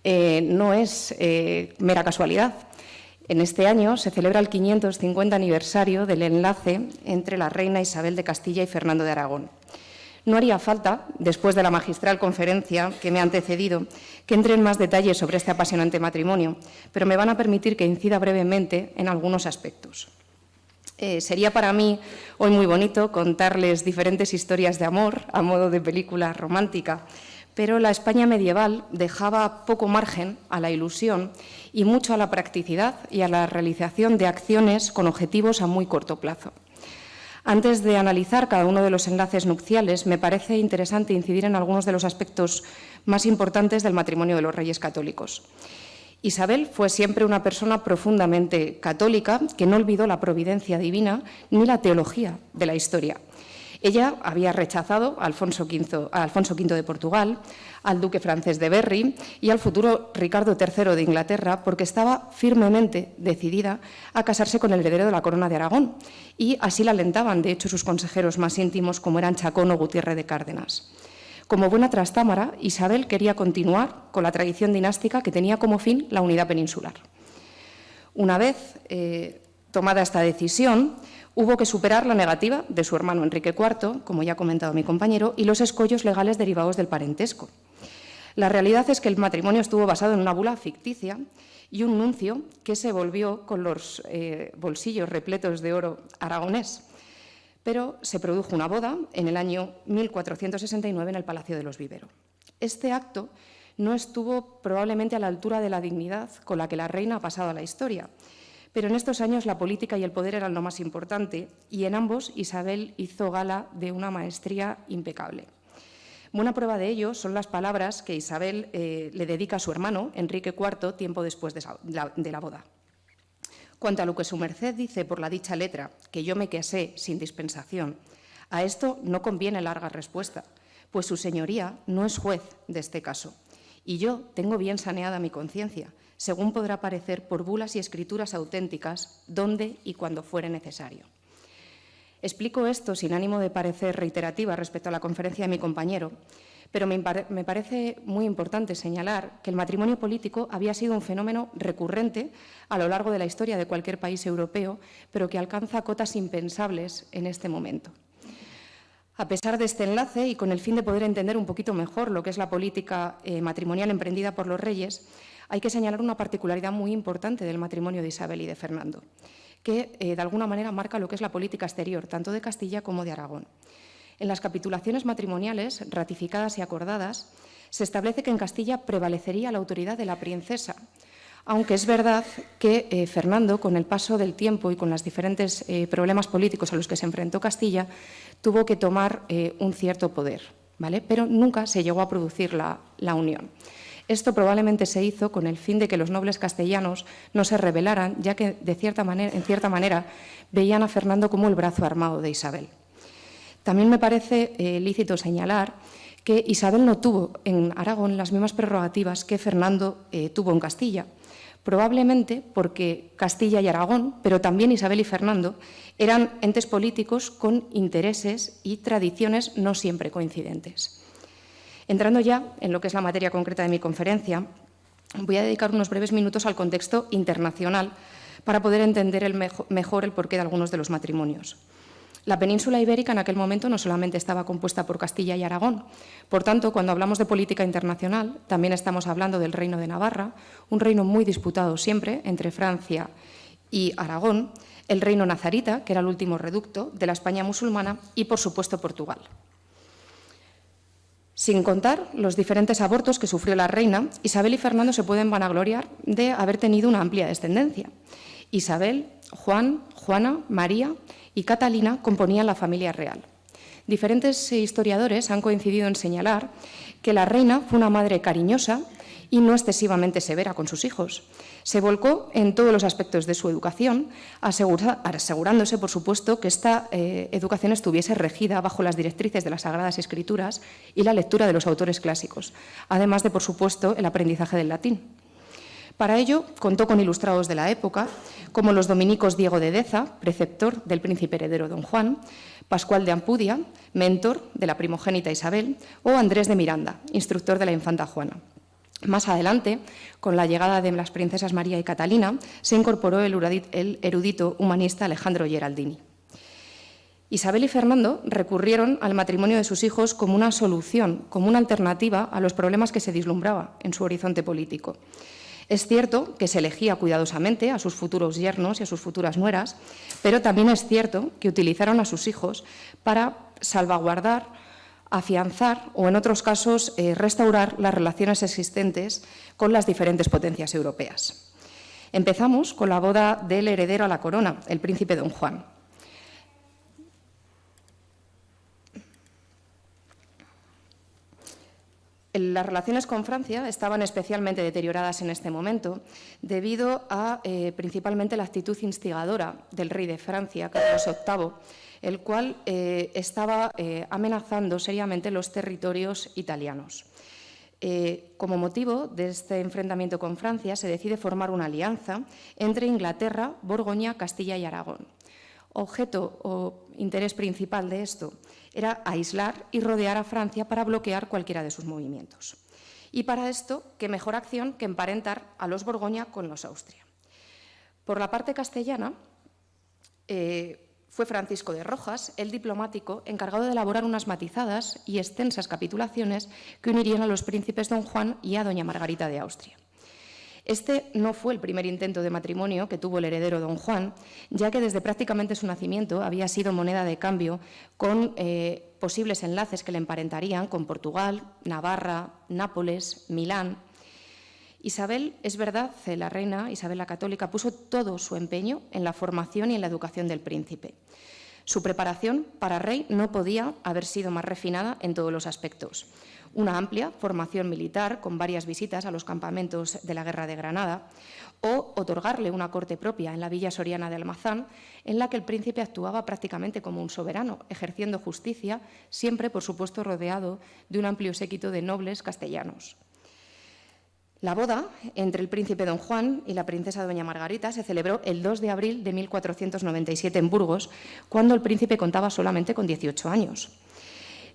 C: no es mera casualidad. En este año se celebra el 550 aniversario del enlace entre la reina Isabel de Castilla y Fernando de Aragón. No haría falta, después de la magistral conferencia que me ha antecedido, que entre en más detalles sobre este apasionante matrimonio, pero me van a permitir que incida brevemente en algunos aspectos. Sería para mí hoy muy bonito contarles diferentes historias de amor a modo de película romántica, pero la España medieval dejaba poco margen a la ilusión y mucho a la practicidad y a la realización de acciones con objetivos a muy corto plazo. Antes de analizar cada uno de los enlaces nupciales, me parece interesante incidir en algunos de los aspectos más importantes del matrimonio de los Reyes Católicos. Isabel fue siempre una persona profundamente católica que no olvidó la providencia divina ni la teología de la historia. Ella había rechazado a Alfonso V de Portugal, al duque francés de Berry y al futuro Ricardo III de Inglaterra porque estaba firmemente decidida a casarse con el heredero de la corona de Aragón y así la alentaban, de hecho, sus consejeros más íntimos como eran Chacón o Gutiérrez de Cárdenas. Como buena trastámara, Isabel quería continuar con la tradición dinástica que tenía como fin la unidad peninsular. Una vez tomada esta decisión, hubo que superar la negativa de su hermano Enrique IV, como ya ha comentado mi compañero, y los escollos legales derivados del parentesco. La realidad es que el matrimonio estuvo basado en una bula ficticia y un nuncio que se volvió con los bolsillos repletos de oro aragonés. Pero se produjo una boda en el año 1469 en el Palacio de los Vivero. Este acto no estuvo probablemente a la altura de la dignidad con la que la reina ha pasado a la historia, pero en estos años la política y el poder eran lo más importante y en ambos Isabel hizo gala de una maestría impecable. Buena prueba de ello son las palabras que Isabel le dedica a su hermano, Enrique IV, tiempo después de la boda. Cuanto a lo que su merced dice por la dicha letra, que yo me casé sin dispensación, a esto no conviene larga respuesta, pues su señoría no es juez de este caso, y yo tengo bien saneada mi conciencia, según podrá parecer por bulas y escrituras auténticas, donde y cuando fuere necesario. Explico esto sin ánimo de parecer reiterativa respecto a la conferencia de mi compañero, pero me parece muy importante señalar que el matrimonio político había sido un fenómeno recurrente a lo largo de la historia de cualquier país europeo, pero que alcanza cotas impensables en este momento. A pesar de este enlace y con el fin de poder entender un poquito mejor lo que es la política matrimonial emprendida por los reyes, hay que señalar una particularidad muy importante del matrimonio de Isabel y de Fernando, que de alguna manera marca lo que es la política exterior, tanto de Castilla como de Aragón. En las capitulaciones matrimoniales ratificadas y acordadas se establece que en Castilla prevalecería la autoridad de la princesa, aunque es verdad que Fernando, con el paso del tiempo y con los diferentes problemas políticos a los que se enfrentó Castilla, tuvo que tomar un cierto poder, ¿vale? Pero nunca se llegó a producir la unión. Esto probablemente se hizo con el fin de que los nobles castellanos no se rebelaran, ya que en cierta manera veían a Fernando como el brazo armado de Isabel. También me parece lícito señalar que Isabel no tuvo en Aragón las mismas prerrogativas que Fernando tuvo en Castilla, probablemente porque Castilla y Aragón, pero también Isabel y Fernando, eran entes políticos con intereses y tradiciones no siempre coincidentes. Entrando ya en lo que es la materia concreta de mi conferencia, voy a dedicar unos breves minutos al contexto internacional para poder entender mejor el porqué de algunos de los matrimonios. La península ibérica en aquel momento no solamente estaba compuesta por Castilla y Aragón. Por tanto, cuando hablamos de política internacional, también estamos hablando del Reino de Navarra, un reino muy disputado siempre entre Francia y Aragón, el Reino Nazarita, que era el último reducto de la España musulmana, y, por supuesto, Portugal. Sin contar los diferentes abortos que sufrió la reina, Isabel y Fernando se pueden vanagloriar de haber tenido una amplia descendencia. Isabel, Juan, Juana, María y Catalina componían la familia real. Diferentes historiadores han coincidido en señalar que la reina fue una madre cariñosa y no excesivamente severa con sus hijos. Se volcó en todos los aspectos de su educación, asegurándose, por supuesto, que esta educación estuviese regida bajo las directrices de las Sagradas Escrituras y la lectura de los autores clásicos, además de, por supuesto, el aprendizaje del latín. Para ello, contó con ilustrados de la época, como los dominicos Diego de Deza, preceptor del príncipe heredero don Juan, Pascual de Ampudia, mentor de la primogénita Isabel, o Andrés de Miranda, instructor de la infanta Juana. Más adelante, con la llegada de las princesas María y Catalina, se incorporó el erudito humanista Alejandro Geraldini. Isabel y Fernando recurrieron al matrimonio de sus hijos como una solución, como una alternativa a los problemas que se vislumbraba en su horizonte político. Es cierto que se elegía cuidadosamente a sus futuros yernos y a sus futuras nueras, pero también es cierto que utilizaron a sus hijos para salvaguardar, afianzar o, en otros casos, restaurar las relaciones existentes con las diferentes potencias europeas. Empezamos con la boda del heredero a la corona, el príncipe don Juan. Las relaciones con Francia estaban especialmente deterioradas en este momento debido a principalmente la actitud instigadora del rey de Francia, Carlos VIII, el cual estaba amenazando seriamente los territorios italianos. Como motivo de este enfrentamiento con Francia, se decide formar una alianza entre Inglaterra, Borgoña, Castilla y Aragón. Objeto o interés principal de esto era aislar y rodear a Francia para bloquear cualquiera de sus movimientos. Y para esto, qué mejor acción que emparentar a los Borgoña con los Austria. Por la parte castellana, fue Francisco de Rojas, el diplomático, encargado de elaborar unas matizadas y extensas capitulaciones que unirían a los príncipes don Juan y a doña Margarita de Austria. Este no fue el primer intento de matrimonio que tuvo el heredero don Juan, ya que desde prácticamente su nacimiento había sido moneda de cambio con posibles enlaces que le emparentarían con Portugal, Navarra, Nápoles, Milán. Isabel, es verdad, la reina Isabel la Católica puso todo su empeño en la formación y en la educación del príncipe. Su preparación para rey no podía haber sido más refinada en todos los aspectos. Una amplia formación militar con varias visitas a los campamentos de la Guerra de Granada o otorgarle una corte propia en la villa soriana de Almazán, en la que el príncipe actuaba prácticamente como un soberano, ejerciendo justicia, siempre, por supuesto, rodeado de un amplio séquito de nobles castellanos. La boda entre el príncipe don Juan y la princesa doña Margarita se celebró el 2 de abril de 1497 en Burgos, cuando el príncipe contaba solamente con 18 años.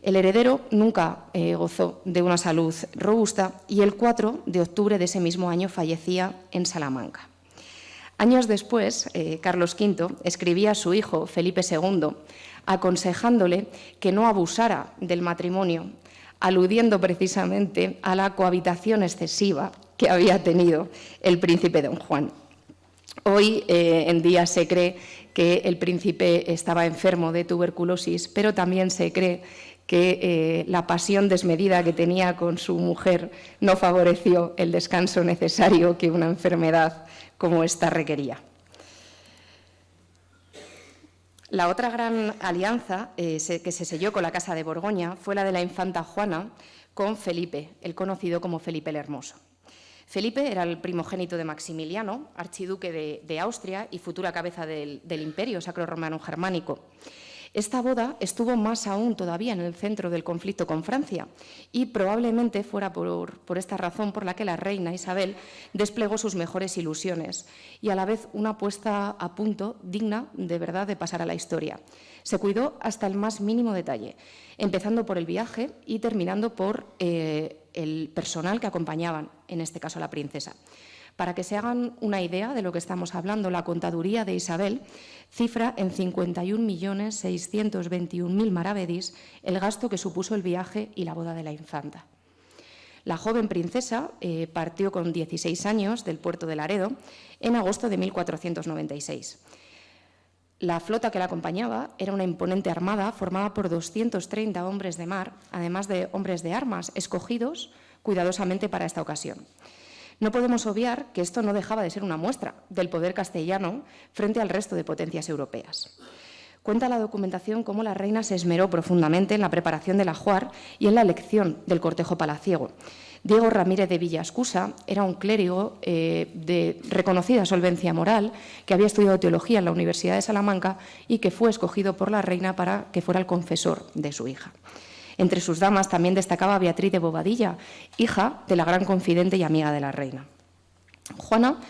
C: El heredero nunca gozó de una salud robusta y el 4 de octubre de ese mismo año fallecía en Salamanca. Años después, Carlos V escribía a su hijo Felipe II aconsejándole que no abusara del matrimonio, aludiendo precisamente a la cohabitación excesiva que había tenido el príncipe don Juan. Hoy en día se cree que el príncipe estaba enfermo de tuberculosis, pero también se cree que la pasión desmedida que tenía con su mujer no favoreció el descanso necesario que una enfermedad como esta requería. La otra gran alianza que se selló con la Casa de Borgoña fue la de la infanta Juana con Felipe, el conocido como Felipe el Hermoso. Felipe era el primogénito de Maximiliano, archiduque de Austria y futura cabeza del Imperio Sacro-Romano-Germánico. Esta boda estuvo más aún todavía en el centro del conflicto con Francia y probablemente fuera por esta razón por la que la reina Isabel desplegó sus mejores ilusiones y a la vez una puesta a punto digna de verdad de pasar a la historia. Se cuidó hasta el más mínimo detalle, empezando por el viaje y terminando por el personal que acompañaban, en este caso a la princesa. Para que se hagan una idea de lo que estamos hablando, la contaduría de Isabel cifra en 51.621.000 maravedís el gasto que supuso el viaje y la boda de la infanta. La joven princesa partió con 16 años del puerto de Laredo en agosto de 1496. La flota que la acompañaba era una imponente armada formada por 230 hombres de mar, además de hombres de armas, escogidos cuidadosamente para esta ocasión. No podemos obviar que esto no dejaba de ser una muestra del poder castellano frente al resto de potencias europeas. Cuenta la documentación cómo la reina se esmeró profundamente en la preparación del ajuar y en la elección del cortejo palaciego. Diego Ramírez de Villascusa era un clérigo de reconocida solvencia moral que había estudiado teología en la Universidad de Salamanca y que fue escogido por la reina para que fuera el confesor de su hija. Entre sus damas también destacaba Beatriz de Bobadilla, hija de la gran confidente y amiga de la reina. Juana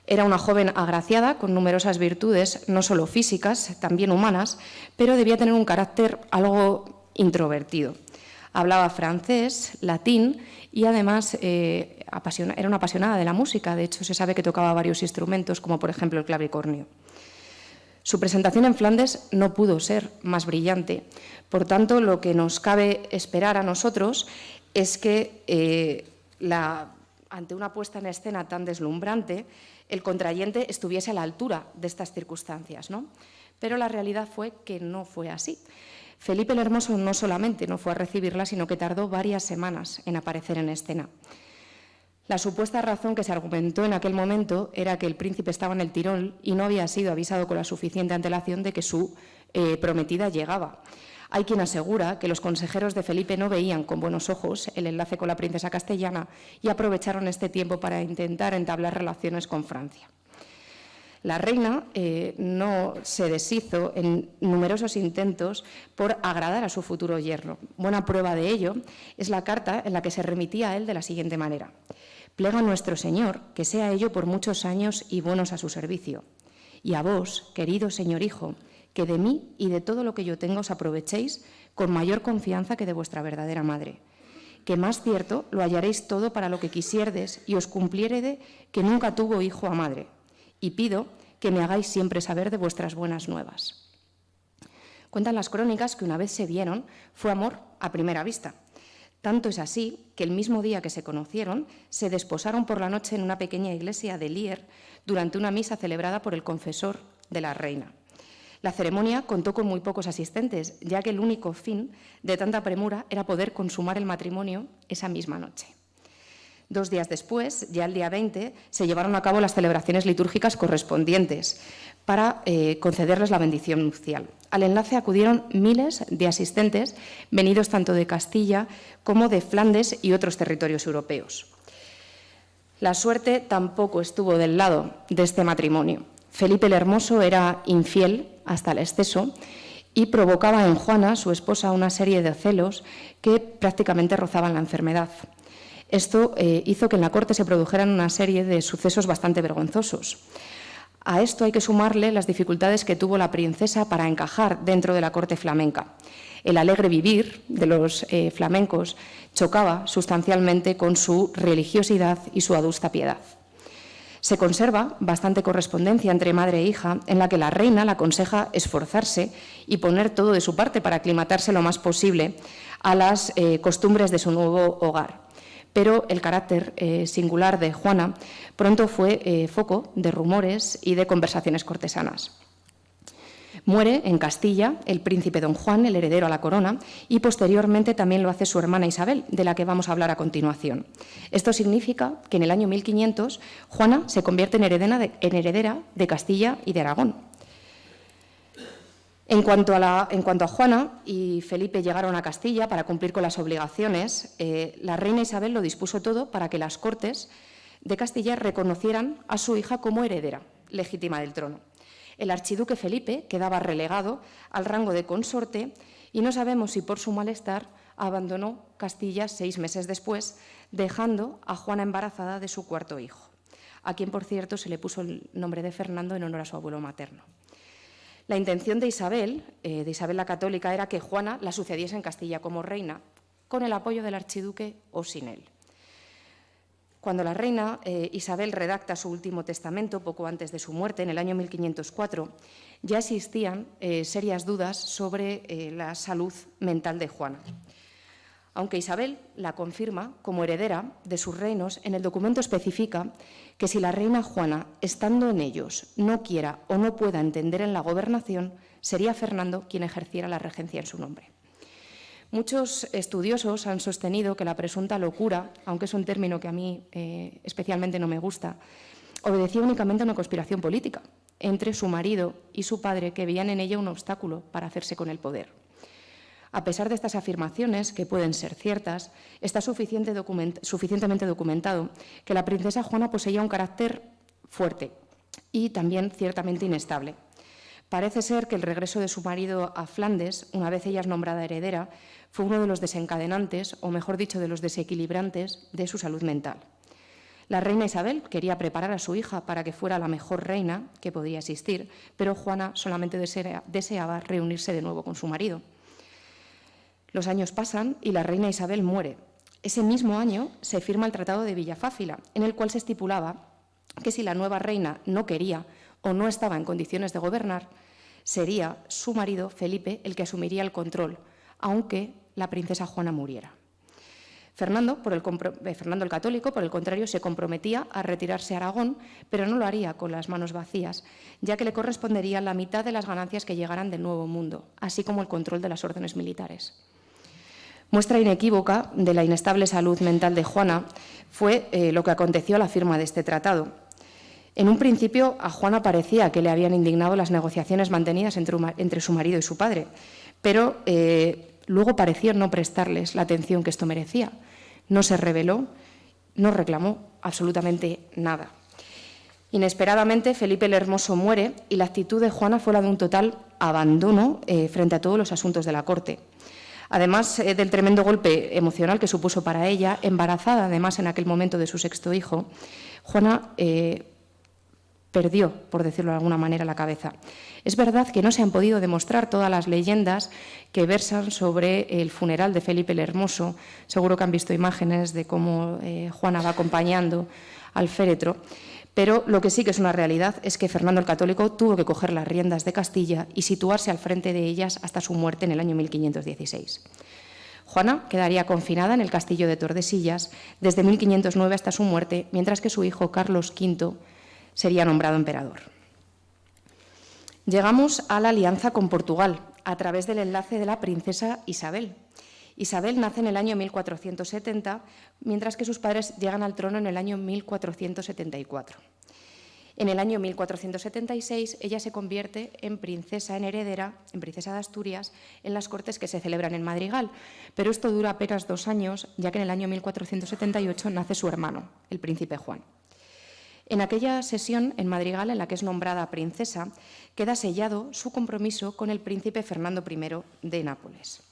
C: era una joven agraciada con numerosas virtudes, no solo físicas, también humanas, pero debía tener un carácter algo introvertido. Hablaba francés, latín y además era una apasionada de la música. De hecho, se sabe que tocaba varios instrumentos, como por ejemplo el clavicornio. Su presentación en Flandes no pudo ser más brillante. Por tanto, lo que nos cabe esperar a nosotros es que ante una puesta en escena tan deslumbrante, el contrayente estuviese a la altura de estas circunstancias, ¿no? Pero la realidad fue que no fue así. Felipe el Hermoso no solamente no fue a recibirla, sino que tardó varias semanas en aparecer en escena. La supuesta razón que se argumentó en aquel momento era que el príncipe estaba en el Tirol y no había sido avisado con la suficiente antelación de que su prometida llegaba. Hay quien asegura que los consejeros de Felipe no veían con buenos ojos el enlace con la princesa castellana y aprovecharon este tiempo para intentar entablar relaciones con Francia. La reina no se deshizo en numerosos intentos por agradar a su futuro yerno. Buena prueba de ello es la carta en la que se remitía a él de la siguiente manera: «Plega a nuestro Señor que sea ello por muchos años y buenos a su servicio. Y a vos, querido señor hijo, que de mí y de todo lo que yo tengo os aprovechéis con mayor confianza que de vuestra verdadera madre. Que más cierto lo hallaréis todo para lo que quisierdes y os cumpliérede que nunca tuvo hijo a madre. Y pido que me hagáis siempre saber de vuestras buenas nuevas». Cuentan las crónicas que una vez se vieron fue amor a primera vista. Tanto es así que el mismo día que se conocieron se desposaron por la noche en una pequeña iglesia de Lier durante una misa celebrada por el confesor de la reina. La ceremonia contó con muy pocos asistentes, ya que el único fin de tanta premura era poder consumar el matrimonio esa misma noche. 2 días después, ya el día 20, se llevaron a cabo las celebraciones litúrgicas correspondientes para concederles la bendición nupcial. Al enlace acudieron miles de asistentes venidos tanto de Castilla como de Flandes y otros territorios europeos. La suerte tampoco estuvo del lado de este matrimonio. Felipe el Hermoso era infiel hasta el exceso y provocaba en Juana, su esposa, una serie de celos que prácticamente rozaban la enfermedad. Esto hizo que en la corte se produjeran una serie de sucesos bastante vergonzosos. A esto hay que sumarle las dificultades que tuvo la princesa para encajar dentro de la corte flamenca. El alegre vivir de los flamencos chocaba sustancialmente con su religiosidad y su adusta piedad. Se conserva bastante correspondencia entre madre e hija en la que la reina la aconseja esforzarse y poner todo de su parte para aclimatarse lo más posible a las costumbres de su nuevo hogar. Pero el carácter singular de Juana pronto fue foco de rumores y de conversaciones cortesanas. Muere en Castilla el príncipe don Juan, el heredero a la corona, y posteriormente también lo hace su hermana Isabel, de la que vamos a hablar a continuación. Esto significa que en el año 1500 Juana se convierte en heredera de Castilla y de Aragón. En cuanto a Juana y Felipe llegaron a Castilla para cumplir con las obligaciones, la reina Isabel lo dispuso todo para que las Cortes de Castilla reconocieran a su hija como heredera legítima del trono. El archiduque Felipe quedaba relegado al rango de consorte y no sabemos si por su malestar abandonó Castilla 6 meses después, dejando a Juana embarazada de su 4º hijo, a quien, por cierto, se le puso el nombre de Fernando en honor a su abuelo materno. La intención de Isabel la Católica, era que Juana la sucediese en Castilla como reina, con el apoyo del archiduque o sin él. Cuando la reina Isabel redacta su último testamento, poco antes de su muerte, en el año 1504, ya existían serias dudas sobre la salud mental de Juana. Aunque Isabel la confirma como heredera de sus reinos, en el documento especifica que si la reina Juana, estando en ellos, no quiera o no pueda entender en la gobernación, sería Fernando quien ejerciera la regencia en su nombre. Muchos estudiosos han sostenido que la presunta locura, aunque es un término que a mí especialmente no me gusta, obedecía únicamente a una conspiración política entre su marido y su padre, que veían en ella un obstáculo para hacerse con el poder. A pesar de estas afirmaciones, que pueden ser ciertas, está suficientemente documentado que la princesa Juana poseía un carácter fuerte y también ciertamente inestable. Parece ser que el regreso de su marido a Flandes, una vez ella es nombrada heredera, fue uno de los desencadenantes, o mejor dicho, de los desequilibrantes de su salud mental. La reina Isabel quería preparar a su hija para que fuera la mejor reina que podía existir, pero Juana solamente deseaba reunirse de nuevo con su marido. Los años pasan y la reina Isabel muere. Ese mismo año se firma el Tratado de Villafácila, en el cual se estipulaba que si la nueva reina no quería o no estaba en condiciones de gobernar, sería su marido, Felipe, el que asumiría el control, aunque la princesa Juana muriera. Fernando el Católico, por el contrario, se comprometía a retirarse a Aragón, pero no lo haría con las manos vacías, ya que le correspondería la mitad de las ganancias que llegaran del Nuevo Mundo, así como el control de las órdenes militares. Muestra inequívoca de la inestable salud mental de Juana fue lo que aconteció a la firma de este tratado. En un principio, a Juana parecía que le habían indignado las negociaciones mantenidas entre su marido y su padre, pero luego pareció no prestarles la atención que esto merecía. No se rebeló, no reclamó absolutamente nada. Inesperadamente, Felipe el Hermoso muere y la actitud de Juana fue la de un total abandono frente a todos los asuntos de la corte. Además del tremendo golpe emocional que supuso para ella, embarazada además en aquel momento de su sexto hijo, Juana perdió, por decirlo de alguna manera, la cabeza. Es verdad que no se han podido demostrar todas las leyendas que versan sobre el funeral de Felipe el Hermoso. Seguro que han visto imágenes de cómo Juana va acompañando al féretro. Pero lo que sí que es una realidad es que Fernando el Católico tuvo que coger las riendas de Castilla y situarse al frente de ellas hasta su muerte en el año 1516. Juana quedaría confinada en el castillo de Tordesillas desde 1509 hasta su muerte, mientras que su hijo Carlos V sería nombrado emperador. Llegamos a la alianza con Portugal a través del enlace de la princesa Isabel. Isabel nace en el año 1470, mientras que sus padres llegan al trono en el año 1474. En el año 1476 ella se convierte en princesa en heredera, en princesa de Asturias, en las cortes que se celebran en Madrigal. Pero esto dura apenas 2 años, ya que en el año 1478 nace su hermano, el príncipe Juan. En aquella sesión en Madrigal, en la que es nombrada princesa, queda sellado su compromiso con el príncipe Fernando I de Nápoles.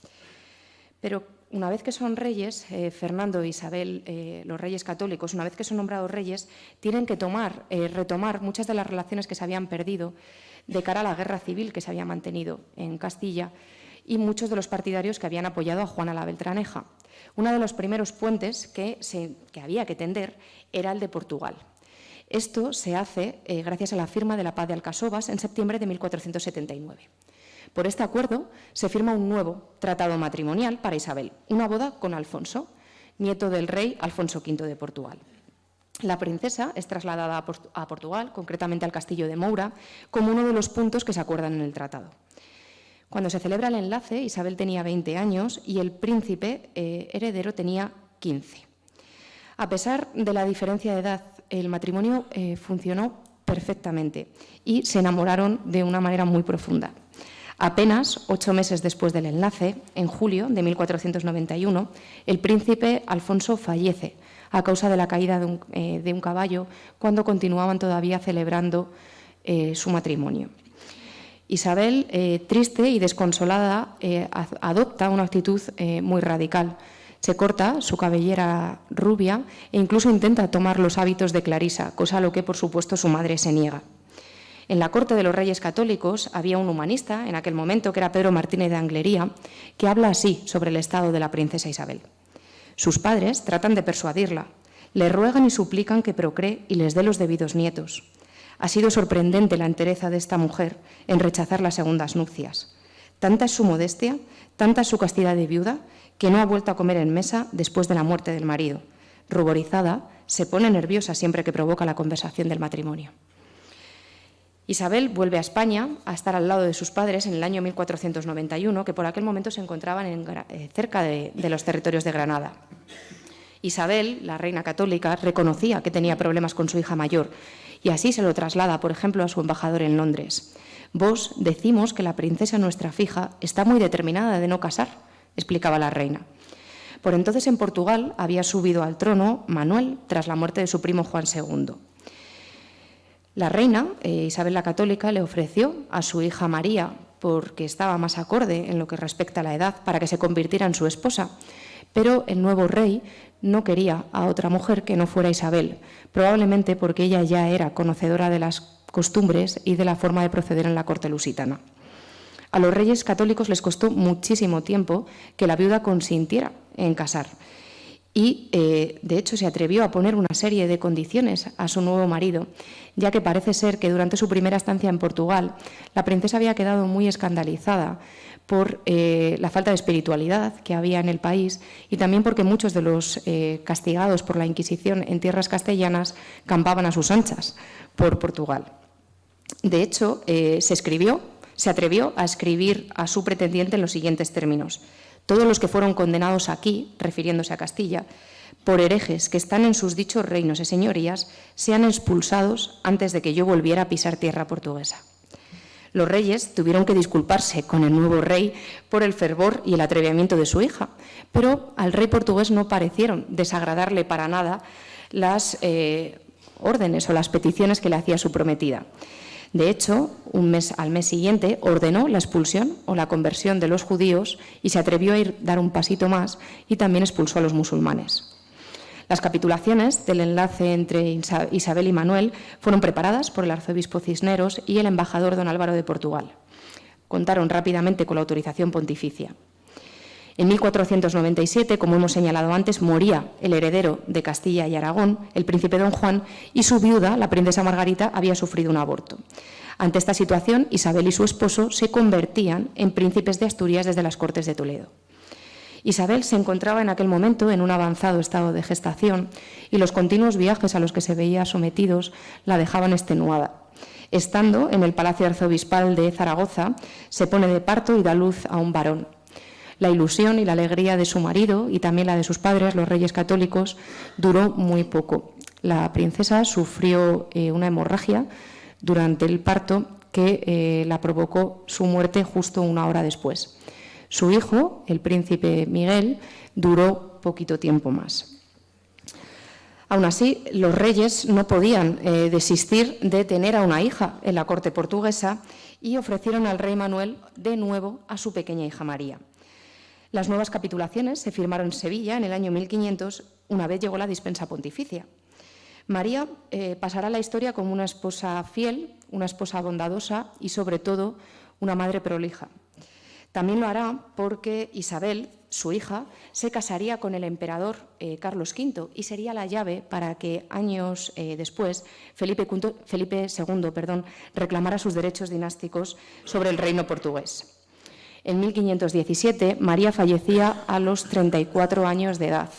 C: Pero una vez que son reyes, Fernando e Isabel, los reyes católicos, una vez que son nombrados reyes, tienen que retomar muchas de las relaciones que se habían perdido de cara a la guerra civil que se había mantenido en Castilla y muchos de los partidarios que habían apoyado a Juana la Beltraneja. Uno de los primeros puentes que había que tender era el de Portugal. Esto se hace gracias a la firma de la Paz de Alcasovas en septiembre de 1479. Por este acuerdo se firma un nuevo tratado matrimonial para Isabel, una boda con Alfonso, nieto del rey Alfonso V de Portugal. La princesa es trasladada a Portugal, concretamente al castillo de Moura, como uno de los puntos que se acuerdan en el tratado. Cuando se celebra el enlace, Isabel tenía 20 años y el príncipe heredero tenía 15. A pesar de la diferencia de edad, el matrimonio funcionó perfectamente y se enamoraron de una manera muy profunda. Apenas 8 meses después del enlace, en julio de 1491, el príncipe Alfonso fallece a causa de la caída de un caballo cuando continuaban todavía celebrando su matrimonio. Isabel, triste y desconsolada, adopta una actitud muy radical. Se corta su cabellera rubia e incluso intenta tomar los hábitos de Clarisa, cosa a lo que, por supuesto, su madre se niega. En la corte de los Reyes Católicos había un humanista, en aquel momento, que era Pedro Martínez de Anglería, que habla así sobre el estado de la princesa Isabel. Sus padres tratan de persuadirla, le ruegan y suplican que procree y les dé los debidos nietos. Ha sido sorprendente la entereza de esta mujer en rechazar las segundas nupcias. Tanta es su modestia, tanta es su castidad de viuda, que no ha vuelto a comer en mesa después de la muerte del marido. Ruborizada, se pone nerviosa siempre que provoca la conversación del matrimonio. Isabel vuelve a España a estar al lado de sus padres en el año 1491, que por aquel momento se encontraban cerca de los territorios de Granada. Isabel, la reina católica, reconocía que tenía problemas con su hija mayor y así se lo traslada, por ejemplo, a su embajador en Londres. «Vos decimos que la princesa nuestra fija está muy determinada de no casar», explicaba la reina. Por entonces en Portugal había subido al trono Manuel tras la muerte de su primo Juan II. La reina, Isabel la Católica, le ofreció a su hija María, porque estaba más acorde en lo que respecta a la edad, para que se convirtiera en su esposa. Pero el nuevo rey no quería a otra mujer que no fuera Isabel, probablemente porque ella ya era conocedora de las costumbres y de la forma de proceder en la corte lusitana. A los reyes católicos les costó muchísimo tiempo que la viuda consintiera en casar. Y, de hecho, se atrevió a poner una serie de condiciones a su nuevo marido, ya que parece ser que durante su primera estancia en Portugal la princesa había quedado muy escandalizada por la falta de espiritualidad que había en el país y también porque muchos de los castigados por la Inquisición en tierras castellanas campaban a sus anchas por Portugal. De hecho, se atrevió a escribir a su pretendiente en los siguientes términos: «Todos los que fueron condenados aquí», refiriéndose a Castilla, «por herejes que están en sus dichos reinos y señorías, sean expulsados antes de que yo volviera a pisar tierra portuguesa». Los reyes tuvieron que disculparse con el nuevo rey por el fervor y el atrevimiento de su hija, pero al rey portugués no parecieron desagradarle para nada las órdenes o las peticiones que le hacía su prometida. De hecho, al mes siguiente ordenó la expulsión o la conversión de los judíos y se atrevió a dar un pasito más y también expulsó a los musulmanes. Las capitulaciones del enlace entre Isabel y Manuel fueron preparadas por el arzobispo Cisneros y el embajador don Álvaro de Portugal. Contaron rápidamente con la autorización pontificia. En 1497, como hemos señalado antes, moría el heredero de Castilla y Aragón, el príncipe don Juan, y su viuda, la princesa Margarita, había sufrido un aborto. Ante esta situación, Isabel y su esposo se convertían en príncipes de Asturias desde las Cortes de Toledo. Isabel se encontraba en aquel momento en un avanzado estado de gestación y los continuos viajes a los que se veía sometidos la dejaban extenuada. Estando en el Palacio Arzobispal de Zaragoza, se pone de parto y da luz a un varón. La ilusión y la alegría de su marido y también la de sus padres, los reyes católicos, duró muy poco. La princesa sufrió una hemorragia durante el parto que la provocó su muerte justo una hora después. Su hijo, el príncipe Miguel, duró poquito tiempo más. Aún así, los reyes no podían desistir de tener a una hija en la corte portuguesa y ofrecieron al rey Manuel de nuevo a su pequeña hija María. Las nuevas capitulaciones se firmaron en Sevilla en el año 1500, una vez llegó la dispensa pontificia. María pasará a la historia como una esposa fiel, una esposa bondadosa y, sobre todo, una madre prolija. También lo hará porque Isabel, su hija, se casaría con el emperador Carlos V y sería la llave para que años después Felipe II reclamara sus derechos dinásticos sobre el reino portugués. En 1517, María fallecía a los 34 años de edad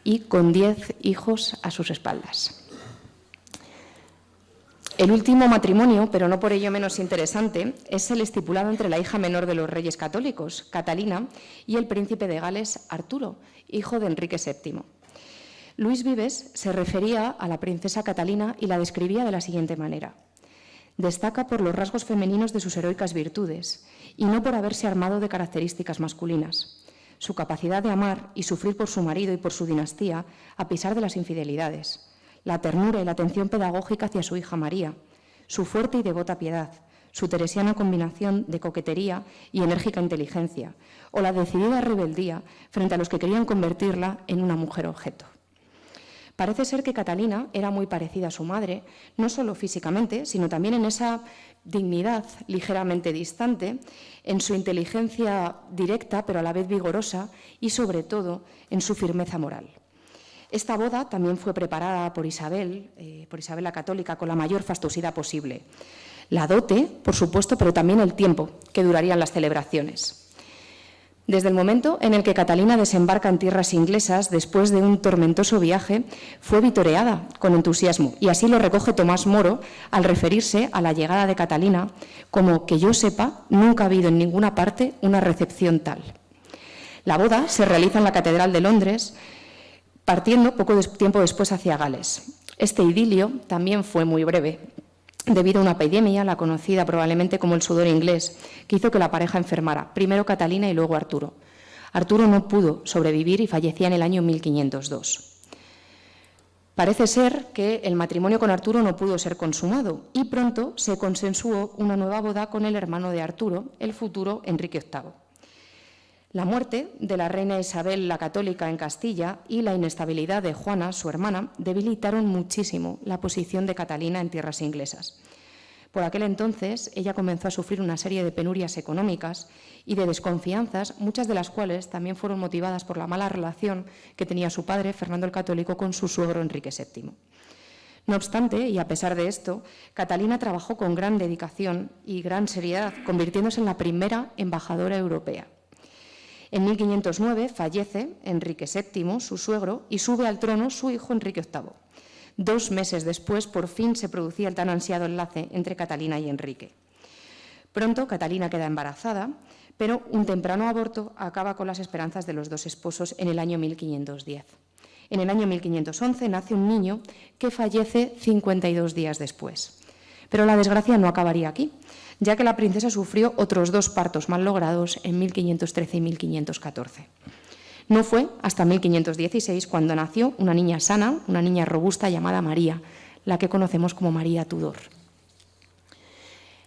C: y con 10 hijos a sus espaldas. El último matrimonio, pero no por ello menos interesante, es el estipulado entre la hija menor de los reyes católicos, Catalina, y el príncipe de Gales, Arturo, hijo de Enrique VII. Luis Vives se refería a la princesa Catalina y la describía de la siguiente manera. Destaca por los rasgos femeninos de sus heroicas virtudes y no por haberse armado de características masculinas. Su capacidad de amar y sufrir por su marido y por su dinastía, a pesar de las infidelidades. La ternura y la atención pedagógica hacia su hija María, su fuerte y devota piedad, su teresiana combinación de coquetería y enérgica inteligencia, o la decidida rebeldía frente a los que querían convertirla en una mujer objeto. Parece ser que Catalina era muy parecida a su madre, no solo físicamente, sino también en esa dignidad ligeramente distante, en su inteligencia directa pero a la vez vigorosa y, sobre todo, en su firmeza moral. Esta boda también fue preparada por Isabel la Católica, con la mayor fastuosidad posible. La dote, por supuesto, pero también el tiempo que durarían las celebraciones. Desde el momento en el que Catalina desembarca en tierras inglesas, después de un tormentoso viaje, fue vitoreada con entusiasmo, y así lo recoge Tomás Moro al referirse a la llegada de Catalina como, que yo sepa, nunca ha habido en ninguna parte una recepción tal. La boda se realiza en la Catedral de Londres, partiendo poco tiempo después hacia Gales. Este idilio también fue muy breve, debido a una epidemia, la conocida probablemente como el sudor inglés, que hizo que la pareja enfermara, primero Catalina y luego Arturo. Arturo no pudo sobrevivir y fallecía en el año 1502. Parece ser que el matrimonio con Arturo no pudo ser consumado y pronto se consensuó una nueva boda con el hermano de Arturo, el futuro Enrique VIII. La muerte de la reina Isabel la Católica en Castilla y la inestabilidad de Juana, su hermana, debilitaron muchísimo la posición de Catalina en tierras inglesas. Por aquel entonces, ella comenzó a sufrir una serie de penurias económicas y de desconfianzas, muchas de las cuales también fueron motivadas por la mala relación que tenía su padre, Fernando el Católico, con su suegro Enrique VII. No obstante, y a pesar de esto, Catalina trabajó con gran dedicación y gran seriedad, convirtiéndose en la primera embajadora europea. En 1509 fallece Enrique VII, su suegro, y sube al trono su hijo Enrique VIII. 2 meses después, por fin, se producía el tan ansiado enlace entre Catalina y Enrique. Pronto, Catalina queda embarazada, pero un temprano aborto acaba con las esperanzas de los dos esposos en el año 1510. En el año 1511 nace un niño que fallece 52 días después. Pero la desgracia no acabaría aquí. ya que la princesa sufrió otros 2 partos mal logrados en 1513 y 1514. No fue hasta 1516 cuando nació una niña sana, una niña robusta llamada María, la que conocemos como María Tudor.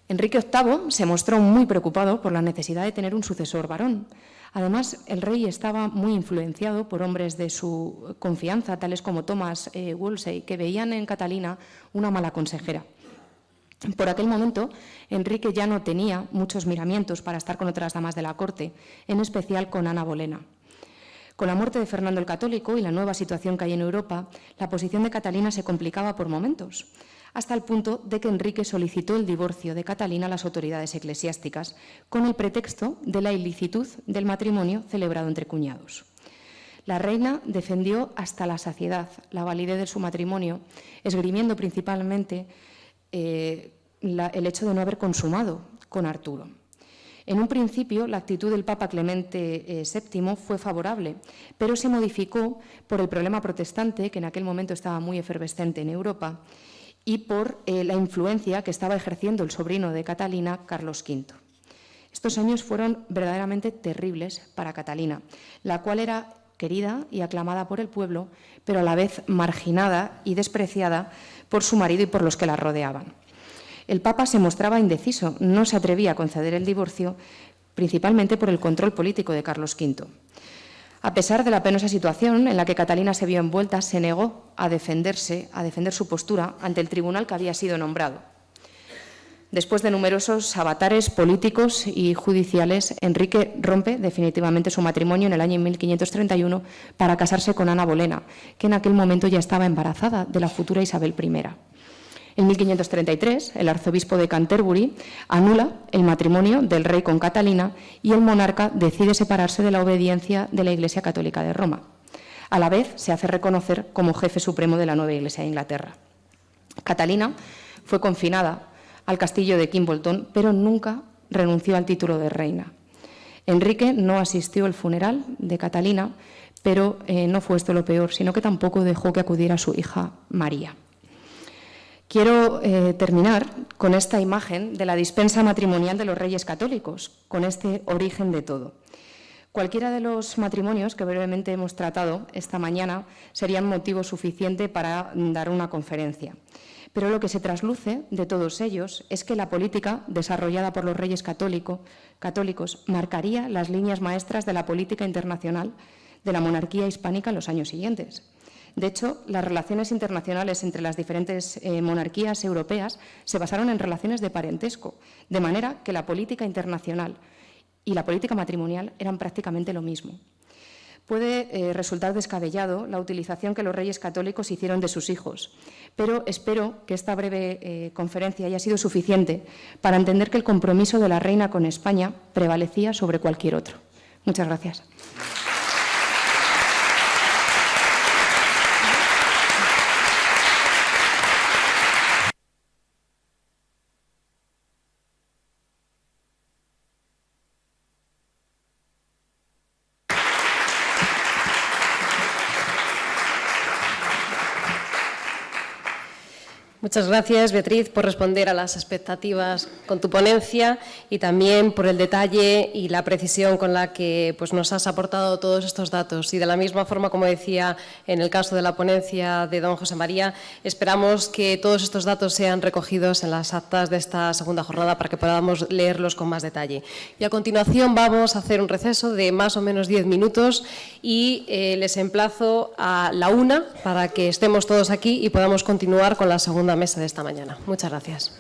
C: Enrique VIII se mostró muy preocupado por la necesidad de tener un sucesor varón. Además, el rey estaba muy influenciado por hombres de su confianza, tales como Thomas Wolsey, que veían en Catalina una mala consejera. Por aquel momento, Enrique ya no tenía muchos miramientos para estar con otras damas de la corte, en especial con Ana Bolena. Con la muerte de Fernando el Católico y la nueva situación que hay en Europa, la posición de Catalina se complicaba por momentos, hasta el punto de que Enrique solicitó el divorcio de Catalina a las autoridades eclesiásticas, con el pretexto de la ilicitud del matrimonio celebrado entre cuñados. La reina defendió hasta la saciedad la validez de su matrimonio, esgrimiendo principalmente el hecho de no haber consumado con Arturo. En un principio, la actitud del Papa Clemente VII fue favorable, pero se modificó por el problema protestante, que en aquel momento estaba muy efervescente en Europa, y por la influencia que estaba ejerciendo el sobrino de Catalina, Carlos V. Estos años fueron verdaderamente terribles para Catalina, la cual era querida y aclamada por el pueblo, pero a la vez marginada y despreciada por su marido y por los que la rodeaban. El Papa se mostraba indeciso, no se atrevía a conceder el divorcio, principalmente por el control político de Carlos V. A pesar de la penosa situación en la que Catalina se vio envuelta, se negó a defender su postura ante el tribunal que había sido nombrado. Después de numerosos avatares políticos y judiciales, Enrique rompe definitivamente su matrimonio en el año 1531 para casarse con Ana Bolena, que en aquel momento ya estaba embarazada de la futura Isabel I. En 1533, el arzobispo de Canterbury anula el matrimonio del rey con Catalina y el monarca decide separarse de la obediencia de la Iglesia Católica de Roma. A la vez, se hace reconocer como jefe supremo de la nueva Iglesia de Inglaterra. Catalina fue confinada al castillo de Kimbolton, pero nunca renunció al título de reina. Enrique no asistió al funeral de Catalina, pero no fue esto lo peor, sino que tampoco dejó que acudiera su hija María. Quiero terminar con esta imagen de la dispensa matrimonial de los Reyes Católicos, con este origen de todo. Cualquiera de los matrimonios que brevemente hemos tratado esta mañana serían motivo suficiente para dar una conferencia. Pero lo que se trasluce de todos ellos es que la política desarrollada por los Reyes Católicos marcaría las líneas maestras de la política internacional de la monarquía hispánica en los años siguientes. De hecho, las relaciones internacionales entre las diferentes monarquías europeas se basaron en relaciones de parentesco, de manera que la política internacional y la política matrimonial eran prácticamente lo mismo. Puede resultar descabellado la utilización que los Reyes Católicos hicieron de sus hijos, pero espero que esta breve conferencia haya sido suficiente para entender que el compromiso de la reina con España prevalecía sobre cualquier otro. Muchas gracias.
A: Muchas gracias, Beatriz, por responder a las expectativas con tu ponencia y también por el detalle y la precisión con la que nos has aportado todos estos datos. Y de la misma forma, como decía en el caso de la ponencia de don José María, esperamos que todos estos datos sean recogidos en las actas de esta segunda jornada para que podamos leerlos con más detalle. Y a continuación vamos a hacer un receso de más o menos 10 minutos y les emplazo a la 1 para que estemos todos aquí y podamos continuar con la segunda mesa de esta mañana. Muchas gracias.